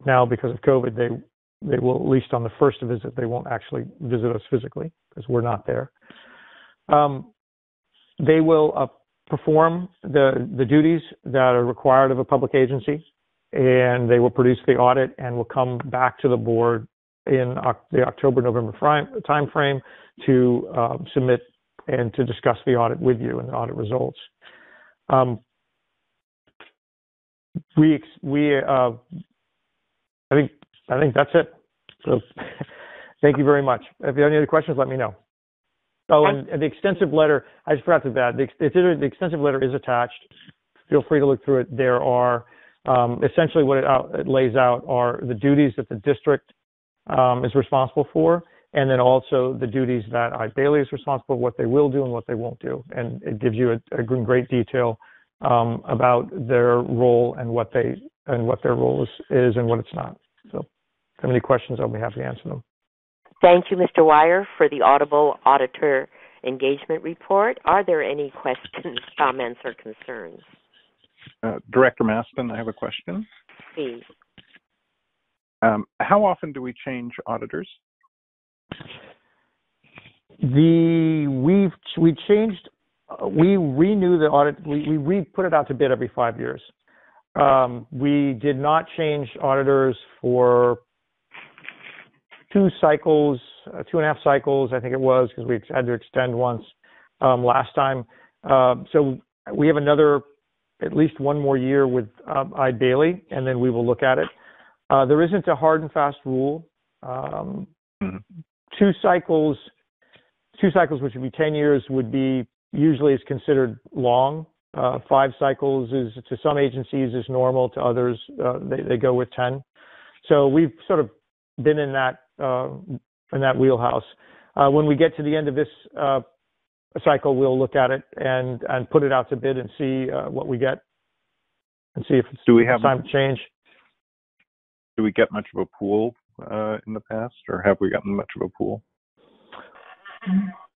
now because of COVID, they will, at least on the first visit, they won't actually visit us physically because we're not there. They will perform the duties that are required of a public agency, and they will produce the audit and will come back to the board in the October-November time frame to submit and to discuss the audit with you and the audit results. I think that's it. So thank you very much. If you have any other questions, let me know. Oh, and the extensive letter, I just forgot to add, the extensive letter is attached. Feel free to look through it. There are, essentially what it lays out are the duties that the district is responsible for, and then also the duties that I. Bailey is responsible for, what they will do and what they won't do. And it gives you a great detail about their role and what their role is and what it's not. So if you have any questions, I'll be happy to answer them. Thank you, Mr. Wire, for the audible auditor engagement report. Are there any questions, comments, or concerns? Director Maston, I have a question. Please. How often do we change auditors? We renew the audit. We put it out to bid every 5 years. We did not change auditors for 2 cycles, 2.5 cycles, I think it was, because we had to extend once last time. So we have at least one more year with I. Bailey, and then we will look at it. There isn't a hard and fast rule. 2 cycles, which would be 10 years, would be usually is considered long. 5 cycles is, to some agencies, is normal. To others, they go with 10. So we've sort of been in that wheelhouse. When we get to the end of this cycle, we'll look at it and put it out to bid and see what we get, and see if it's time to change. Do we get much of a pool in the past, or have we gotten much of a pool?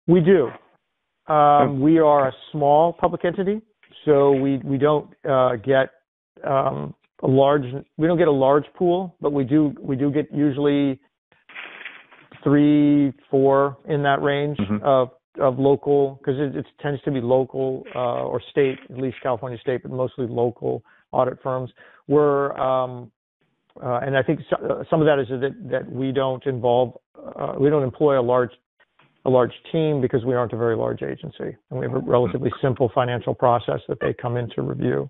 We do. We are a small public entity, so we don't get a large pool, but we do get usually 3-4 in that range of local, because it tends to be local or state, at least California state, but mostly local audit firms. And I think some of that is that we don't employ a large team because we aren't a very large agency, and we have a relatively simple financial process that they come in to review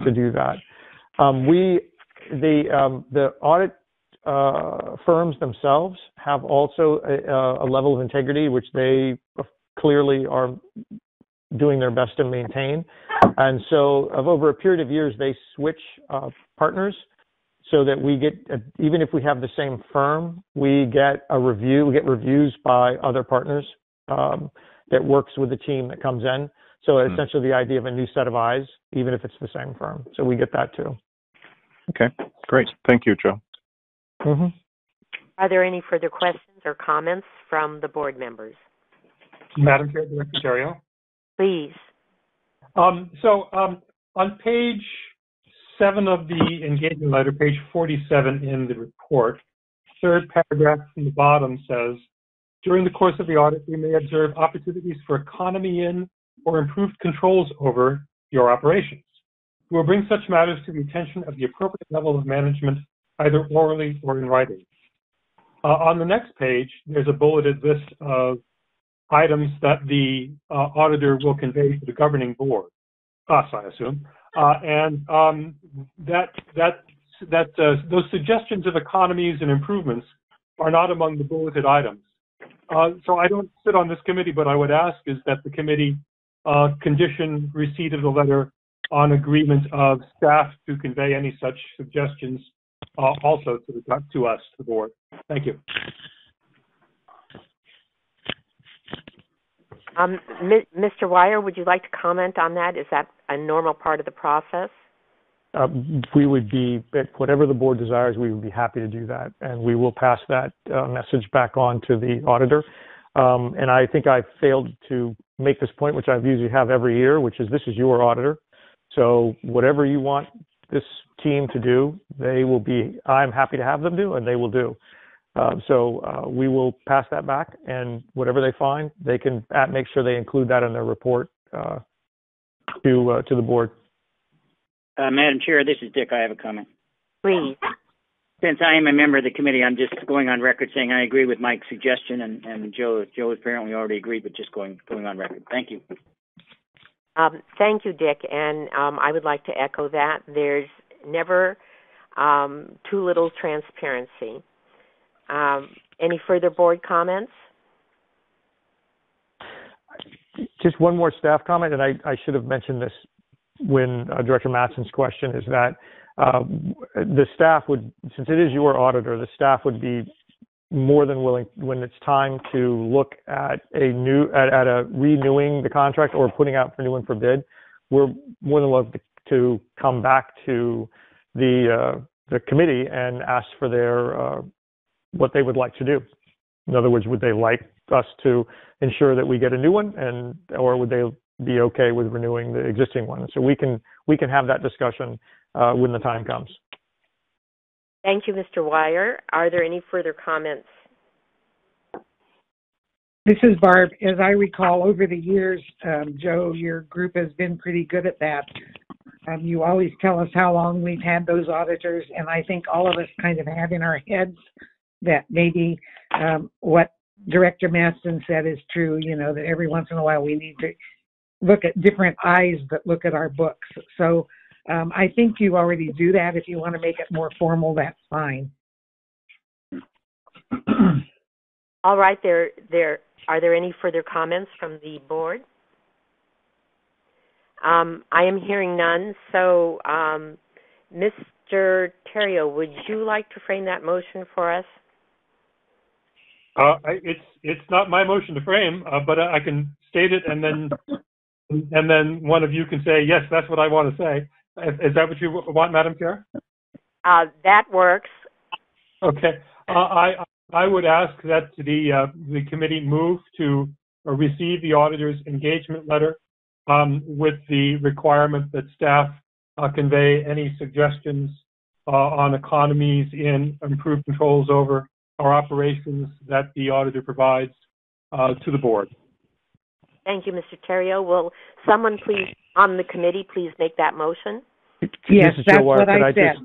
to do that. The audit firms themselves have also a level of integrity which they clearly are doing their best to maintain, and so over a period of years they switch partners, so that we get, even if we have the same firm, we get reviews by other partners that works with the team that comes in. So essentially the idea of a new set of eyes, even if it's the same firm. So we get that too. Okay, great. Thank you, Joe. Are there any further questions or comments from the board members? Madam Chair, Director Terrio? Please. On page 7 of the engagement letter, page 47 in the report, third paragraph from the bottom says, during the course of the audit, we may observe opportunities for economy in or improved controls over your operations. We will bring such matters to the attention of the appropriate level of management, either orally or in writing. On the next page, there's a bulleted list of items that the auditor will convey to the governing board, us, I assume, those suggestions of economies and improvements are not among the bulleted items. So I don't sit on this committee, but I would ask is that the committee condition receipt of the letter on agreement of staff to convey any such suggestions also to us, the board. Thank you. Mr. Wire, would you like to comment on that? Is that a normal part of the process? We would be, whatever the board desires, we would be happy to do that. And we will pass that message back on to the auditor. And I think I failed to make this point, which I usually have every year, which is this is your auditor. So whatever you want this team to do, I'm happy to have them do, and they will do. So we will pass that back, and whatever they find, they can make sure they include that in their report to the board. Madam Chair, this is Dick. I have a comment. Please. Since I am a member of the committee, I'm just going on record saying I agree with Mike's suggestion, and Joe apparently already agreed, but just going on record. Thank you. Thank you, Dick, and I would like to echo that. There's never too little transparency. Any further board comments? Just one more staff comment, and I should have mentioned this when Director Matson's question is that the staff would, since it is your auditor, the staff would be more than willing when it's time to look at renewing the contract or putting out for new one for bid. We're more than willing to come back to the committee and ask for their what they would like to do. In other words, would they like us to ensure that we get a new one, or would they be okay with renewing the existing one? So we can have that discussion when the time comes. Thank you, Mr. Wire. Are there any further comments? This is Barb. As I recall, over the years, Joe, your group has been pretty good at that. You always tell us how long we've had those auditors, and I think all of us kind of have in our heads that maybe what Director Maston said is true, that every once in a while we need to look at different eyes that look at our books. So I think you already do that. If you want to make it more formal, that's fine. All right. Are there any further comments from the board? I am hearing none. So, Mr. Terrio, would you like to frame that motion for us? It's not my motion to frame, but I can state it, and then one of you can say, yes, that's what I want to say. Is that what you want, Madam Chair? That works. Okay. I would ask that the committee move to receive the auditor's engagement letter with the requirement that staff convey any suggestions on economies in improved controls over our operations that the auditor provides to the board. Thank you, Mr. Terrio. Will someone please, on the committee, please make that motion? Yes, that's what I said.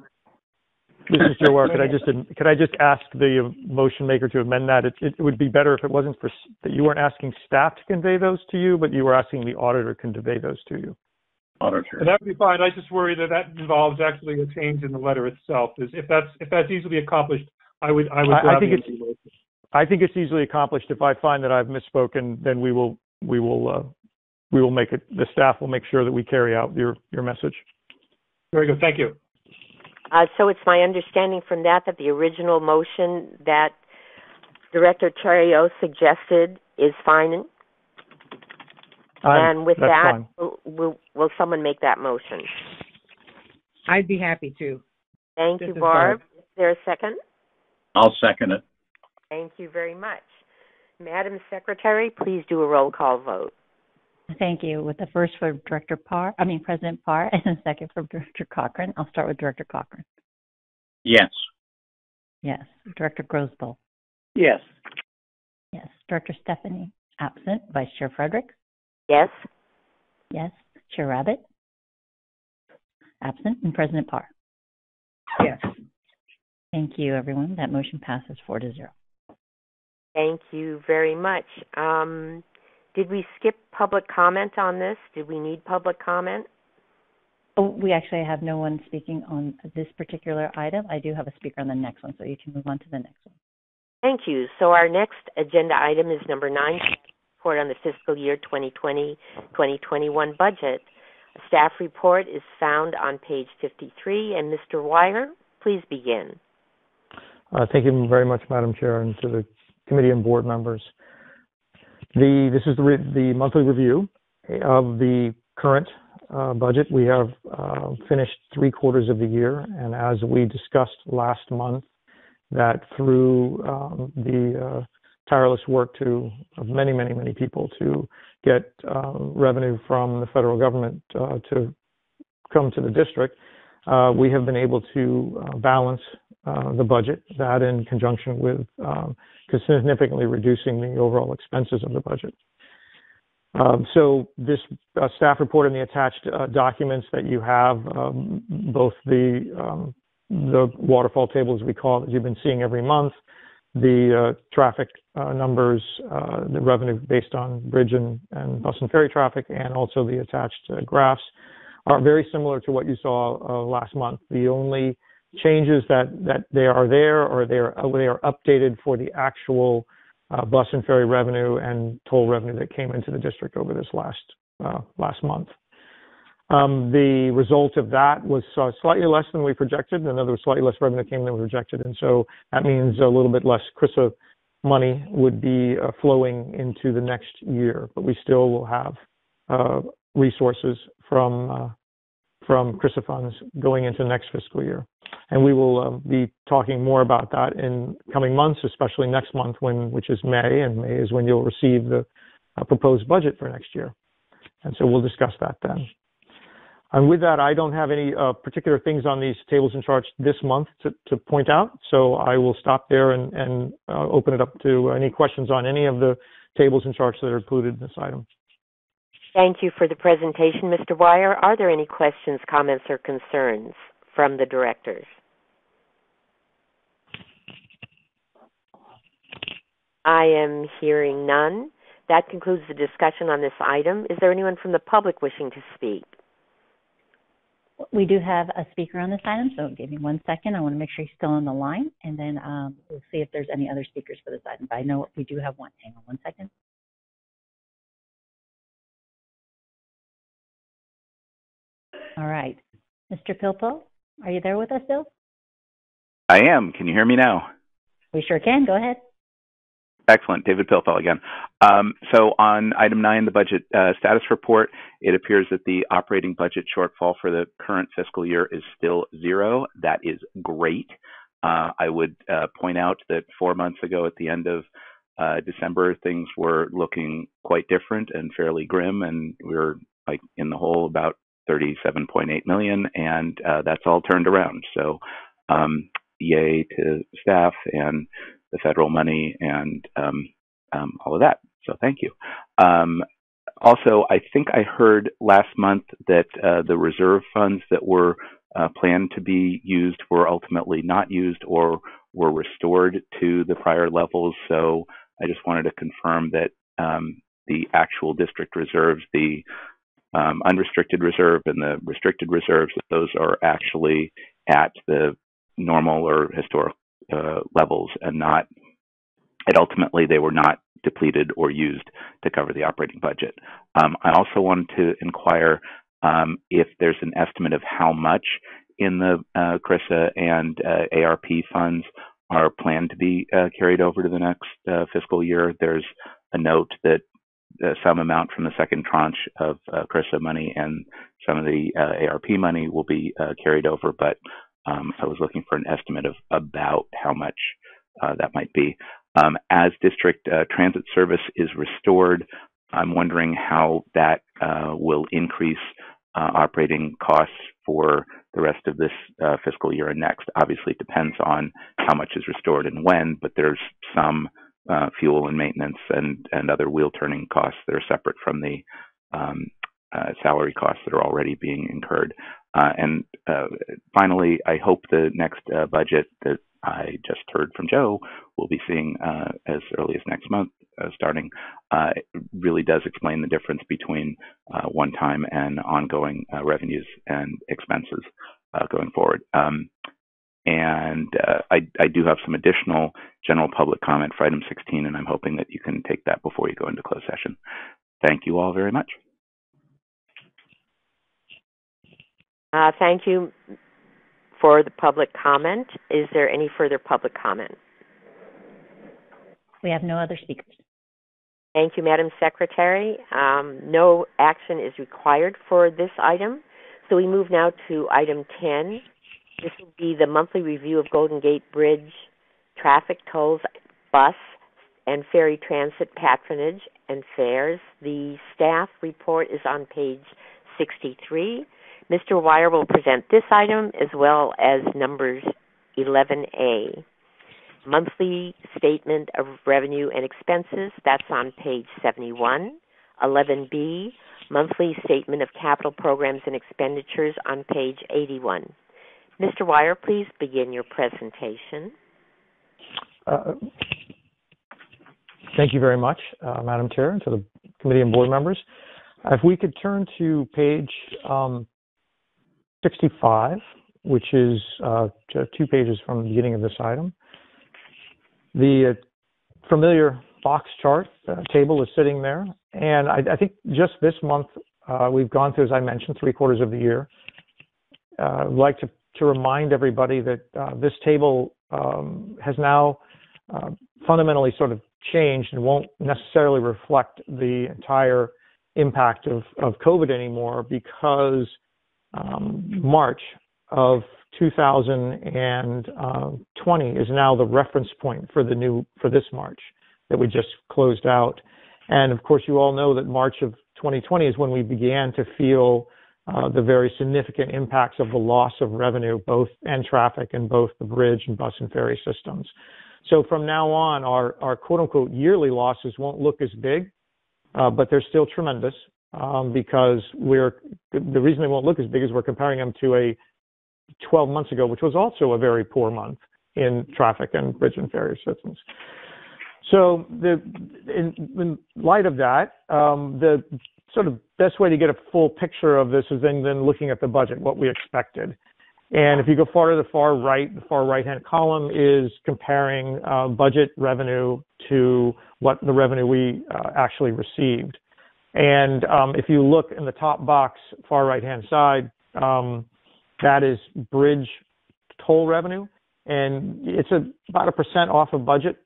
This is Joe Wire. Could I just ask the motion maker to amend that? It would be better if it wasn't that you weren't asking staff to convey those to you, but you were asking the auditor to convey those to you. Auditor. That would be fine. I just worry that involves actually a change in the letter itself. If that's easily accomplished, I think it's easily accomplished. If I find that I've misspoken, then we will make it. The staff will make sure that we carry out your message. Very good. Thank you. So it's my understanding from that the original motion that Director Terrio suggested is fine. And with that, will someone make that motion? I'd be happy to. Thank you, Barb. Is there a second? I'll second it. Thank you very much. Madam Secretary, please do a roll call vote. Thank you. With the first for President Parr, and the second for Director Cochran. I'll start with Director Cochran. Yes. Yes. Director Grosboll. Yes. Yes. Director Stephanie. Absent. Vice Chair Frederick. Yes. Yes. Chair Rabbit. Absent. And President Parr. Yes. Thank you, everyone. That motion passes 4-0. Thank you very much. Did we skip public comment on this? Did we need public comment? Oh, we actually have no one speaking on this particular item. I do have a speaker on the next one, so you can move on to the next one. Thank you. So our next agenda item is number 9, report on the fiscal year 2020-2021 budget. A staff report is found on page 53, and Mr. Wire, please begin. Thank you very much, Madam Chair, and to the committee and board members. This is the monthly review of the current budget. We have finished 3/4 of the year, and as we discussed last month, that through the tireless work of many people to get revenue from the federal government to come to the district, we have been able to balance the budget, that in conjunction with significantly reducing the overall expenses of the budget. So this staff report and the attached documents that you have, both the waterfall table, as we call it, that you've been seeing every month, the traffic numbers, the revenue based on bridge and bus and ferry traffic, and also the attached graphs are very similar to what you saw last month. The only changes that they are there, or they are updated for the actual bus and ferry revenue and toll revenue that came into the district over this last month. The result of that was slightly less than we projected. In other words, slightly less revenue came than we projected, and so that means a little bit less CRISA money would be flowing into the next year, but we still will have resources from CRISA funds going into next fiscal year. And we will be talking more about that in coming months, especially next month, which is May, and May is when you'll receive the proposed budget for next year. And so we'll discuss that then. And with that, I don't have any particular things on these tables and charts this month to point out, so I will stop there and open it up to any questions on any of the tables and charts that are included in this item. Thank you for the presentation, Mr. Wire. Are there any questions, comments, or concerns from the directors? I am hearing none. That concludes the discussion on this item. Is there anyone from the public wishing to speak? We do have a speaker on this item, so give me 1 second. I want to make sure he's still on the line, and then we'll see if there's any other speakers for this item. But I know we do have one. Hang on 1 second. All right. Mr. Pilpo, are you there with us still? I am. Can you hear me now? We sure can. Go ahead. Excellent. David Pilpo again. So on item 9, the budget status report, it appears that the operating budget shortfall for the current fiscal year is still 0. That is great. I would point out that 4 months ago at the end of December, things were looking quite different and fairly grim, and we were like in the hole about $37.8 million, and that's all turned around. So yay to staff and the federal money and all of that. So thank you. Also, I think I heard last month that the reserve funds that were planned to be used were ultimately not used or were restored to the prior levels. So I just wanted to confirm that the actual district reserves, the unrestricted reserve and the restricted reserves, that those are actually at the normal or historic levels, and not, and ultimately they were not depleted or used to cover the operating budget. I also wanted to inquire if there's an estimate of how much in the CRISA and ARP funds are planned to be carried over to the next fiscal year. There's a note that some amount from the second tranche of CRISA money and some of the ARP money will be carried over, but I was looking for an estimate of about how much that might be. As district transit service is restored, I'm wondering how that will increase operating costs for the rest of this fiscal year and next. Obviously, it depends on how much is restored and when, but there's some fuel and maintenance and other wheel turning costs that are separate from the salary costs that are already being incurred. And finally, I hope the next budget that I just heard from Joe will be seeing as early as next month, starting, really does explain the difference between one-time and ongoing revenues and expenses going forward. And I do have some additional general public comment for item 16, and I'm hoping that you can take that before you go into closed session. Thank you all very much. Thank you for the public comment. Is there any further public comment? We have no other speakers. Thank you, Madam Secretary. No action is required for this item. So we move now to item 10. This will be the monthly review of Golden Gate Bridge traffic tolls, bus, and ferry transit patronage and fares. The staff report is on page 63. Mr. Wire will present this item as well as numbers 11A. Monthly statement of revenue and expenses, that's on page 71. 11B, monthly statement of capital programs and expenditures on page 81. Mr. Wire, please begin your presentation. Thank you very much, Madam Chair, and to the committee and board members. If we could turn to page 65, which is 2 pages from the beginning of this item. The familiar box chart table is sitting there, and I think just this month we've gone through, as I mentioned, 3/4 of the year. I'd like to remind everybody that this table has now fundamentally sort of changed and won't necessarily reflect the entire impact of COVID anymore, because March of 2020 is now the reference point for this March that we just closed out. And of course, you all know that March of 2020 is when we began to feel the very significant impacts of the loss of revenue, both and traffic in both the bridge and bus and ferry systems. So from now on, our quote unquote yearly losses won't look as big, but they're still tremendous. Because the reason they won't look as big is we're comparing them to a 12 months ago, which was also a very poor month in traffic and bridge and ferry systems. So in light of that, the sort of best way to get a full picture of this is then looking at the budget, what we expected. And if you go far to the far right, the far right-hand column is comparing budget revenue to what the revenue we actually received. And if you look in the top box, far right-hand side, that is bridge toll revenue, and it's about 1% off of budget,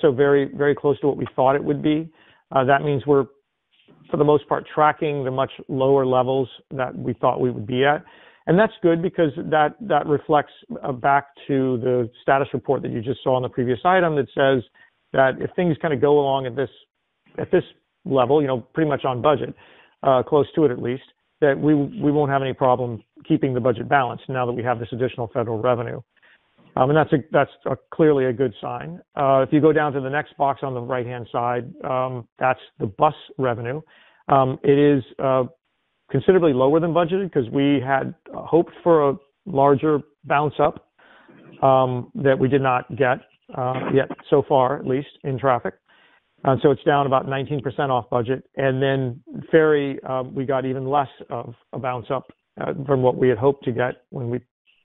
so very, very close to what we thought it would be. That means we're, for the most part, tracking the much lower levels that we thought we would be at. And that's good, because that reflects back to the status report that you just saw on the previous item that says that if things kind of go along at this level, pretty much on budget, close to it at least, that we won't have any problem keeping the budget balanced now that we have this additional federal revenue. And that's clearly a good sign. If you go down to the next box on the right-hand side, that's the bus revenue. It is considerably lower than budgeted, because we had hoped for a larger bounce up that we did not get yet so far, at least in traffic. So it's down about 19% off budget. And then ferry, we got even less of a bounce up from what we had hoped to get in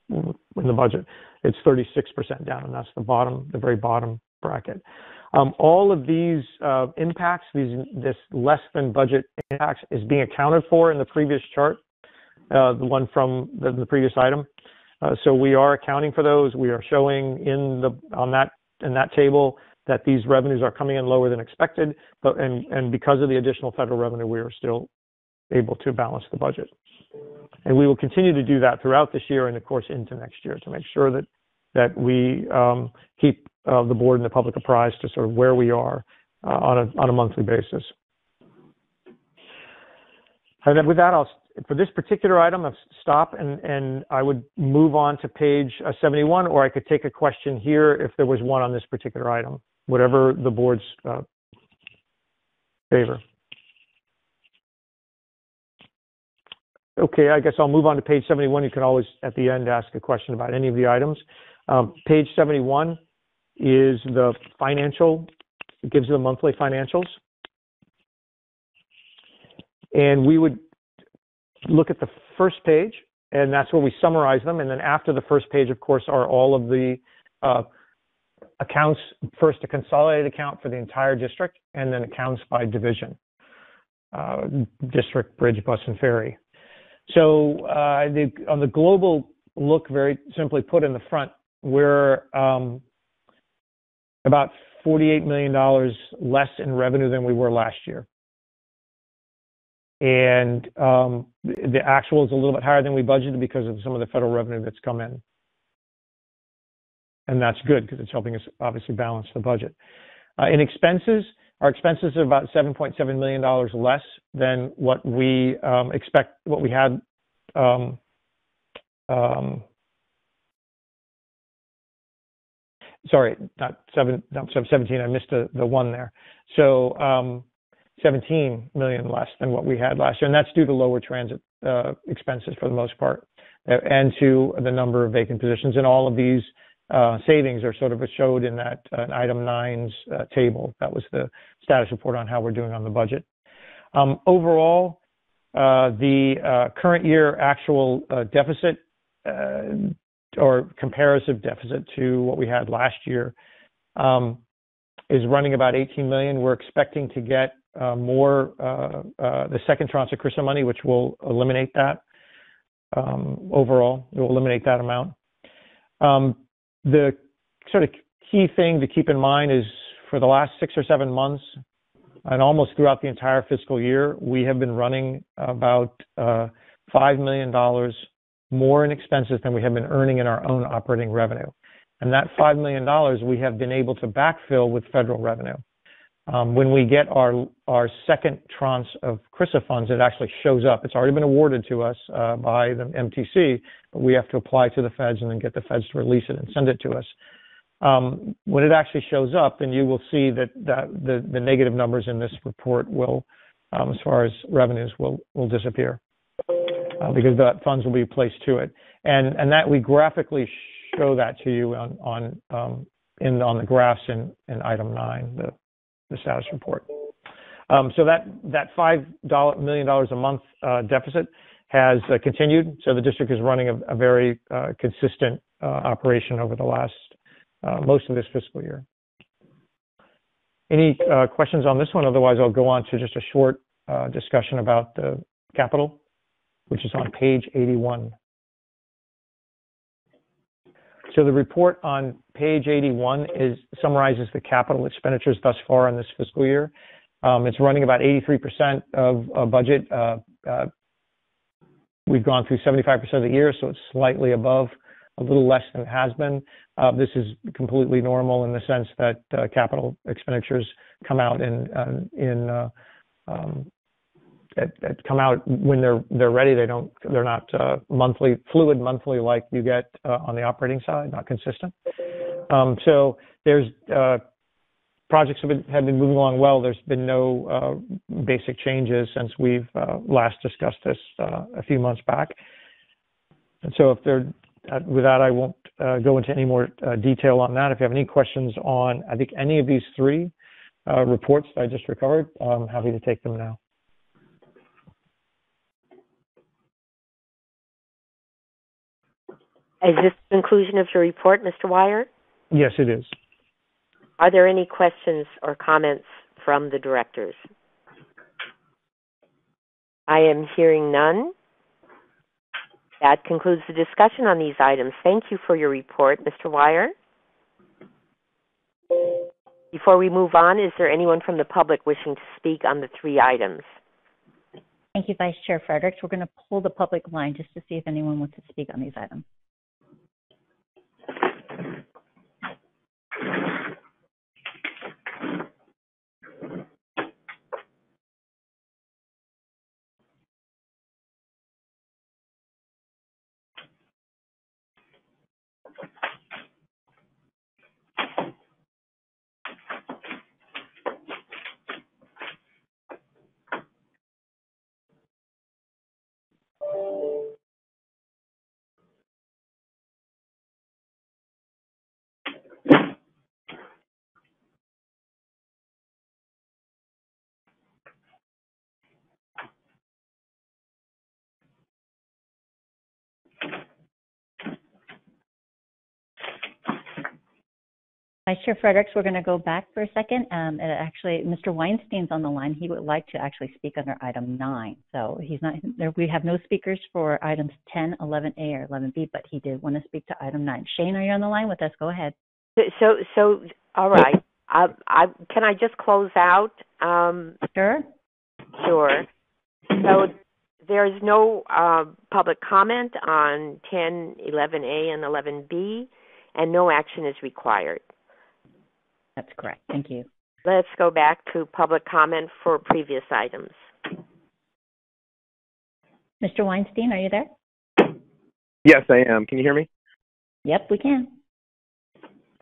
the budget. It's 36% down, and that's the very bottom bracket. All of these impacts, this less than budget impacts, is being accounted for in the previous chart, the one from the previous item. So we are accounting for those. We are showing in that table that these revenues are coming in lower than expected, and because of the additional federal revenue, we are still able to balance the budget. And we will continue to do that throughout this year and, of course, into next year, to make sure that we keep the board and the public apprised to sort of where we are on a monthly basis. And then with that, for this particular item, I'll stop and I would move on to page 71, or I could take a question here if there was one on this particular item, whatever the board's favor. Okay, I guess I'll move on to page 71. You can always, at the end, ask a question about any of the items. Page 71 is the financial. It gives you the monthly financials. And we would look at the first page, and that's where we summarize them. And then after the first page, of course, are all of the accounts. First, a consolidated account for the entire district, and then accounts by division. District, bridge, bus, and ferry. So on the global look, very simply put in the front, we're about $48 million less in revenue than we were last year. And the actual is a little bit higher than we budgeted because of some of the federal revenue that's come in. And that's good because it's helping us obviously balance the budget. In expenses, our expenses are about $7.7 million less than what we expect, what we had. Sorry, not 17. I missed the one there. So 17 million less than what we had last year, and that's due to lower transit expenses for the most part, and to the number of vacant positions. And all of these savings are sort of showed in that item 9's table. That was the status report on how we're doing on the budget. Overall, the current year actual deficit or comparative deficit to what we had last year is running about 18 million. We're expecting to get more the second tranche of CRISA money, which will eliminate that. Overall, it will eliminate that amount. The sort of key thing to keep in mind is for the last 6 or 7 months, and almost throughout the entire fiscal year, we have been running about $5 million more in expenses than we have been earning in our own operating revenue. And that $5 million we have been able to backfill with federal revenue. When we get our second tranche of CRISA funds, it actually shows up. It's already been awarded to us by the MTC, but we have to apply to the feds and then get the feds to release it and send it to us. When it actually shows up, then you will see that the negative numbers in this report will, as far as revenues, will disappear because the funds will be placed to it, and that we graphically show that to you on the graphs in item 9, the status report. So that $5 million a month deficit has continued. So the district is running a very consistent operation over the last most of this fiscal year. Any questions on this one? Otherwise, I'll go on to just a short discussion about the capital, which is on page 81. So the report on page 81 summarizes the capital expenditures thus far in this fiscal year. It's running about 83% of budget. We've gone through 75% of the year, so it's slightly above, a little less than it has been. This is completely normal in the sense that capital expenditures come out come out when they're ready. They're not fluid monthly like you get on the operating side, not consistent. So there's projects have been moving along well. There's been no basic changes since we've last discussed this a few months back. And so with that, I won't go into any more detail on that. If you have any questions on, I think, any of these 3 reports that I just recovered, I'm happy to take them now. Is this the conclusion of your report, Mr. Wire? Yes, it is. Are there any questions or comments from the directors? I am hearing none. That concludes the discussion on these items. Thank you for your report, Mr. Wire. Before we move on, is there anyone from the public wishing to speak on the 3 items? Thank you, Vice Chair Fredericks. We're going to pull the public line just to see if anyone wants to speak on these items. Vice Chair Fredericks, we're going to go back for a second. Actually, Mr. Weinstein's on the line. He would like to actually speak under item 9. So he's not there. We have no speakers for items 10, 11A, or 11B, but he did want to speak to item 9. Shane, are you on the line with us? Go ahead. So all right. Can I just close out? Sure. Sure. So there's no public comment on 10, 11A, and 11B, and no action is required. That's correct. Thank you. Let's go back to public comment for previous items. Mr. Weinstein, are you there? Yes, I am. Can you hear me? Yep, we can.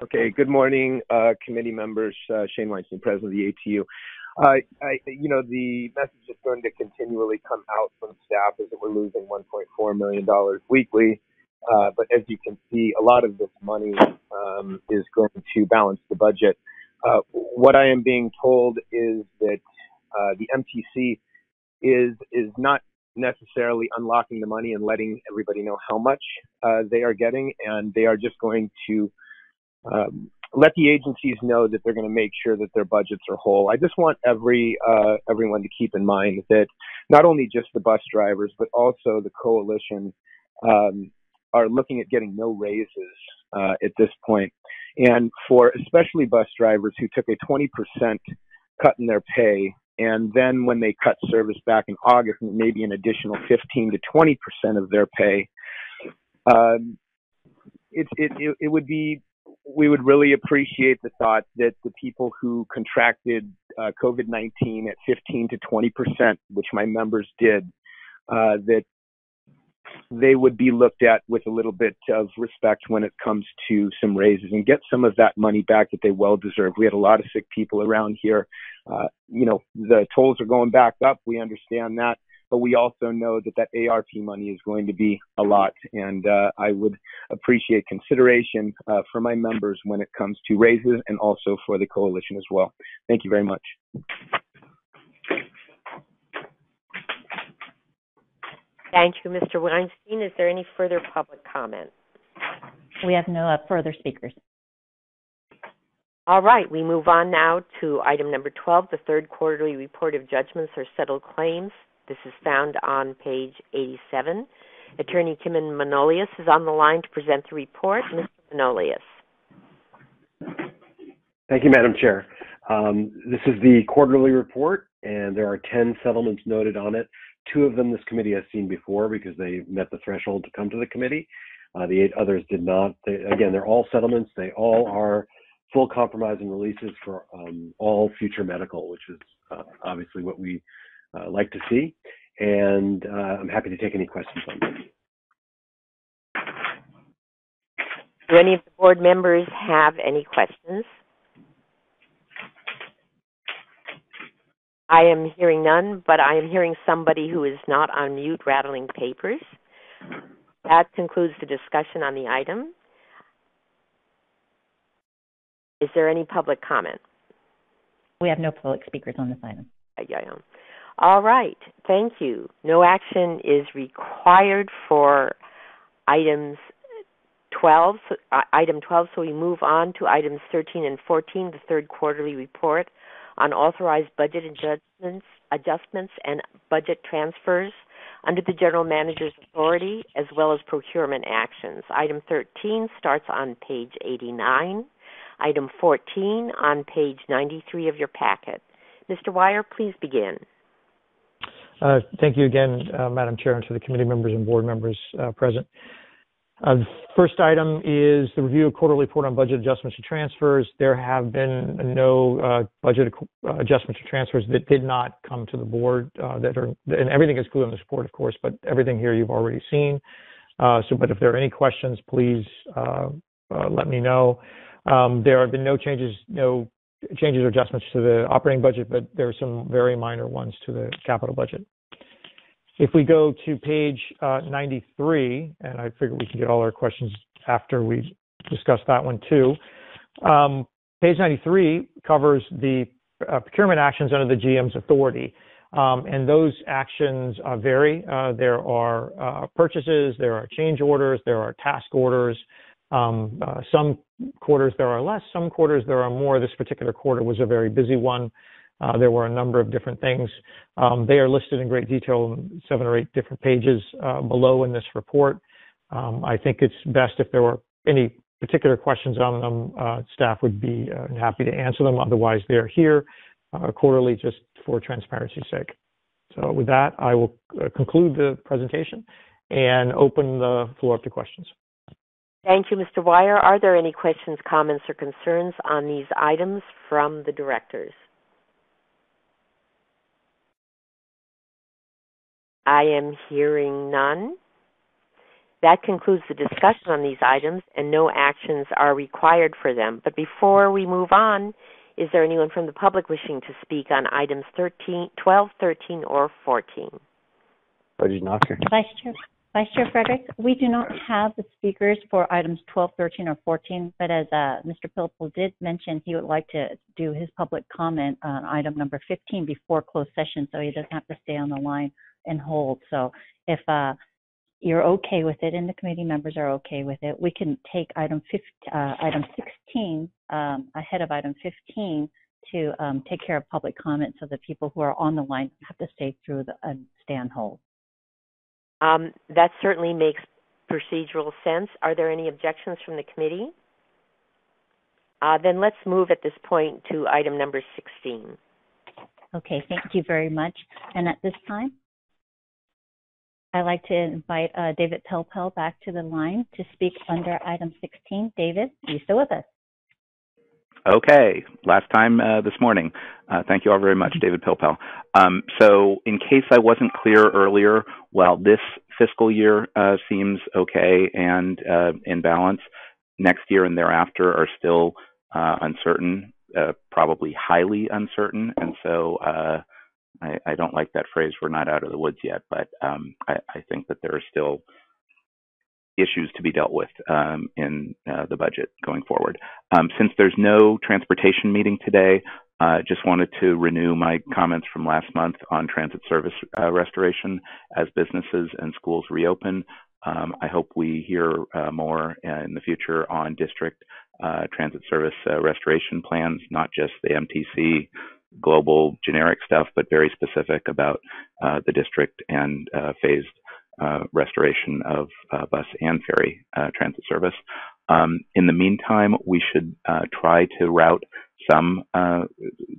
Okay. Good morning, committee members. Shane Weinstein, president of the ATU. The message is going to continually come out from staff is that we're losing $1.4 million weekly. But as you can see, a lot of this money is going to balance the budget. What I am being told is that the MTC is not necessarily unlocking the money and letting everybody know how much they are getting, and they are just going to let the agencies know that they're going to make sure that their budgets are whole. I just want everyone to keep in mind that not only just the bus drivers, but also the coalition are looking at getting no raises at this point. And for especially bus drivers who took a 20% cut in their pay, and then when they cut service back in August, maybe an additional 15 to 20% of their pay, it would be, we would really appreciate the thought that the people who contracted COVID-19 at 15 to 20%, which my members did, that they would be looked at with a little bit of respect when it comes to some raises and get some of that money back that they well deserve. We had a lot of sick people around here. The tolls are going back up. We understand that. But we also know that ARP money is going to be a lot. And I would appreciate consideration for my members when it comes to raises and also for the coalition as well. Thank you very much. Thank you, Mr. Weinstein. Is there any further public comment? We have no further speakers. All right, we move on now to item number 12, the third quarterly report of judgments or settled claims. This is found on page 87. Attorney Kim Manolius is on the line to present the report. Mr. Manolius. Thank you, Madam Chair. This is the quarterly report, and there are 10 settlements noted on it. 2 of them this committee has seen before because they met the threshold to come to the committee. The 8 others did not. They're all settlements. They all are full compromise and releases for all future medical, which is obviously what we like to see. And I'm happy to take any questions on that. Do any of the board members have any questions? I am hearing none, but I am hearing somebody who is not on mute rattling papers. That concludes the discussion on the item. Is there any public comment? We have no public speakers on this item. All right. Thank you. No action is required for items 12. Item 12, so we move on to items 13 and 14, the third quarterly report on authorized budget adjustments and budget transfers under the General Manager's authority, as well as procurement actions. Item 13 starts on page 89. Item 14 on page 93 of your packet. Mr. Wire, please begin. Thank you again, Madam Chair, and to the committee members and board members present. The first item is the review of quarterly report on budget adjustments and transfers. There have been no budget adjustments or transfers that did not come to the board and everything is included in this report, of course, but everything here you've already seen. But if there are any questions, please let me know. There have been no changes or adjustments to the operating budget, but there are some very minor ones to the capital budget. If we go to page 93, and I figure we can get all our questions after we discuss that one too. Page 93 covers the procurement actions under the GM's authority. And those actions vary. There are purchases, there are change orders, there are task orders. Some quarters there are less, some quarters there are more. This particular quarter was a very busy one. There were a number of different things. They are listed in great detail in 7 or 8 different pages below in this report. I think it's best if there were any particular questions on them, staff would be happy to answer them. Otherwise, they're here quarterly just for transparency's sake. So with that, I will conclude the presentation and open the floor up to questions. Thank you, Mr. Wire. Are there any questions, comments, or concerns on these items from the directors? I am hearing none. That concludes the discussion on these items, and no actions are required for them. But before we move on, is there anyone from the public wishing to speak on items 12, 13, or 14? Vice Chair Frederick, we do not have the speakers for items 12, 13, or 14, but as Mr. Pilpel did mention, he would like to do his public comment on item number 15 before closed session, so he doesn't have to stay on the line and hold. So if you're okay with it and the committee members are okay with it, we can take item 16 ahead of item 15 to take care of public comment so the people who are on the line have to stay through stay on hold. That certainly makes procedural sense. Are there any objections from the committee? Then let's move at this point to item number 16. Okay, thank you very much. And at this time, I'd like to invite David Pilpel back to the line to speak under item 16. David, are you still with us? Okay, last time this morning. Thank you all very much, David Pilpel. So in case I wasn't clear earlier, while this fiscal year seems okay and in balance, next year and thereafter are still uncertain, probably highly uncertain. And so I don't like that phrase, we're not out of the woods yet, but I think that there are still issues to be dealt with in the budget going forward. Since there's no transportation meeting today, just wanted to renew my comments from last month on transit service restoration as businesses and schools reopen. I hope we hear more in the future on district transit service restoration plans, not just the MTC global generic stuff, but very specific about the district and phased restoration of bus and ferry transit service. In the meantime, we should try to route some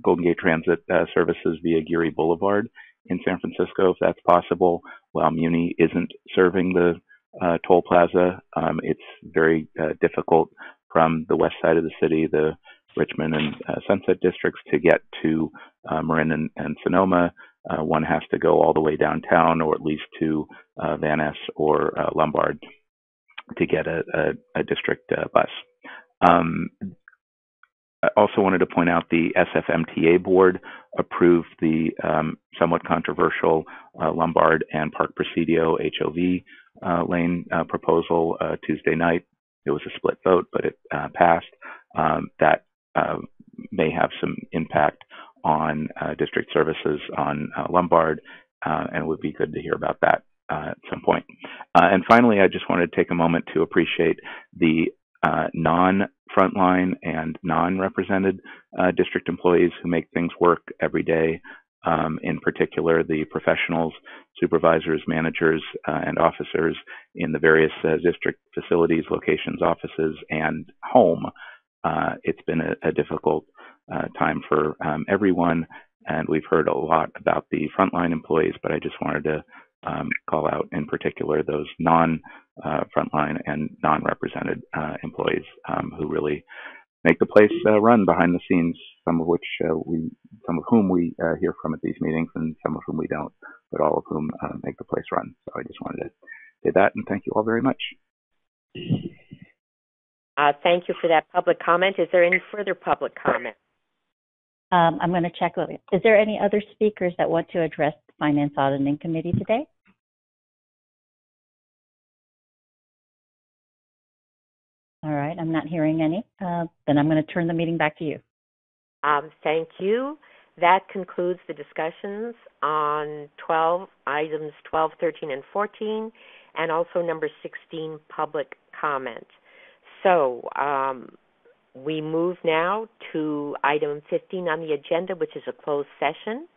Golden Gate Transit services via Geary Boulevard in San Francisco, if that's possible. While Muni isn't serving the toll plaza, it's very difficult from the west side of the city, the Richmond and Sunset districts, to get to Marin and Sonoma. One has to go all the way downtown, or at least to Van Ness or Lombard to get a district bus. I also wanted to point out the SFMTA board approved the somewhat controversial Lombard and Park Presidio HOV lane proposal Tuesday night. It was a split vote, but it passed. That may have some impact on district services on Lombard, and it would be good to hear about that at some point. And finally, I just wanted to take a moment to appreciate the non-frontline and non-represented district employees who make things work every day. In particular, the professionals, supervisors, managers, and officers in the various district facilities, locations, offices, and home. It's been a difficult time for everyone, and we've heard a lot about the frontline employees, but I just wanted to call out in particular those non-frontline and non-represented employees who really make the place run behind the scenes, some of whom we hear from at these meetings, and some of whom we don't, but all of whom make the place run. So I just wanted to say that, and thank you all very much. Thank you for that public comment. Is there any further public comment? I'm going to check. Is there any other speakers that want to address the Finance Auditing Committee today? All right, I'm not hearing any. Then I'm going to turn the meeting back to you. Thank you. That concludes the discussions on items 12, 13, and 14, and also number 16, public comment. So We move now to item 15 on the agenda, which is a closed session.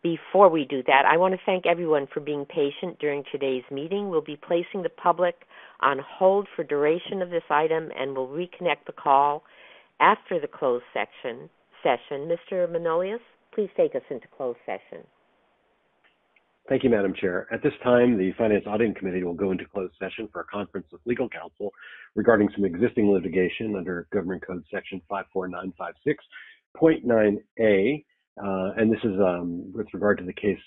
Before we do that, I want to thank everyone for being patient during today's meeting. We'll be placing the public on hold for duration of this item, and we'll reconnect the call after the closed session. Mr. Manolius, please take us into closed session. Thank you, Madam Chair. At this time, the Finance-Auditing Committee will go into closed session for a conference with legal counsel regarding some existing litigation under Government Code Section 54956.9A, and this is with regard to the case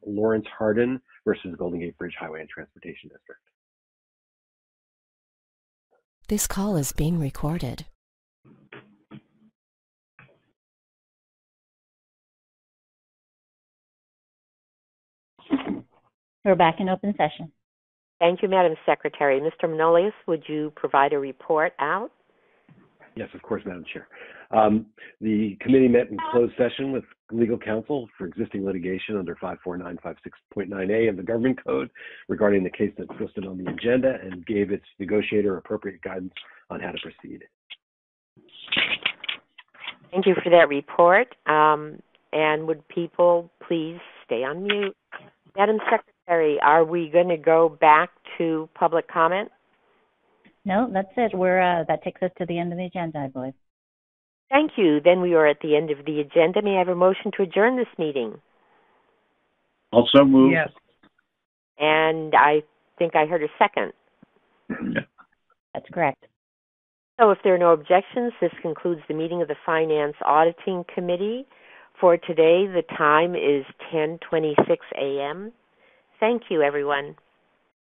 Lawrence Hardin versus Golden Gate Bridge Highway and Transportation District. This call is being recorded. We're back in open session. Thank you, Madam Secretary. Mr. Manolius, would you provide a report out? Yes, of course, Madam Chair. The committee met in closed session with legal counsel for existing litigation under 54956.9A of the Government Code regarding the case that's listed on the agenda and gave its negotiator appropriate guidance on how to proceed. Thank you for that report. And would people please stay on mute? Madam Secretary, are we going to go back to public comment? No, that's it. That takes us to the end of the agenda, I believe. Thank you. Then we are at the end of the agenda. May I have a motion to adjourn this meeting? Also move. Yes. And I think I heard a second. That's correct. So if there are no objections, this concludes the meeting of the Finance-Auditing Committee. For today, the time is 10:26 a.m. Thank you, everyone.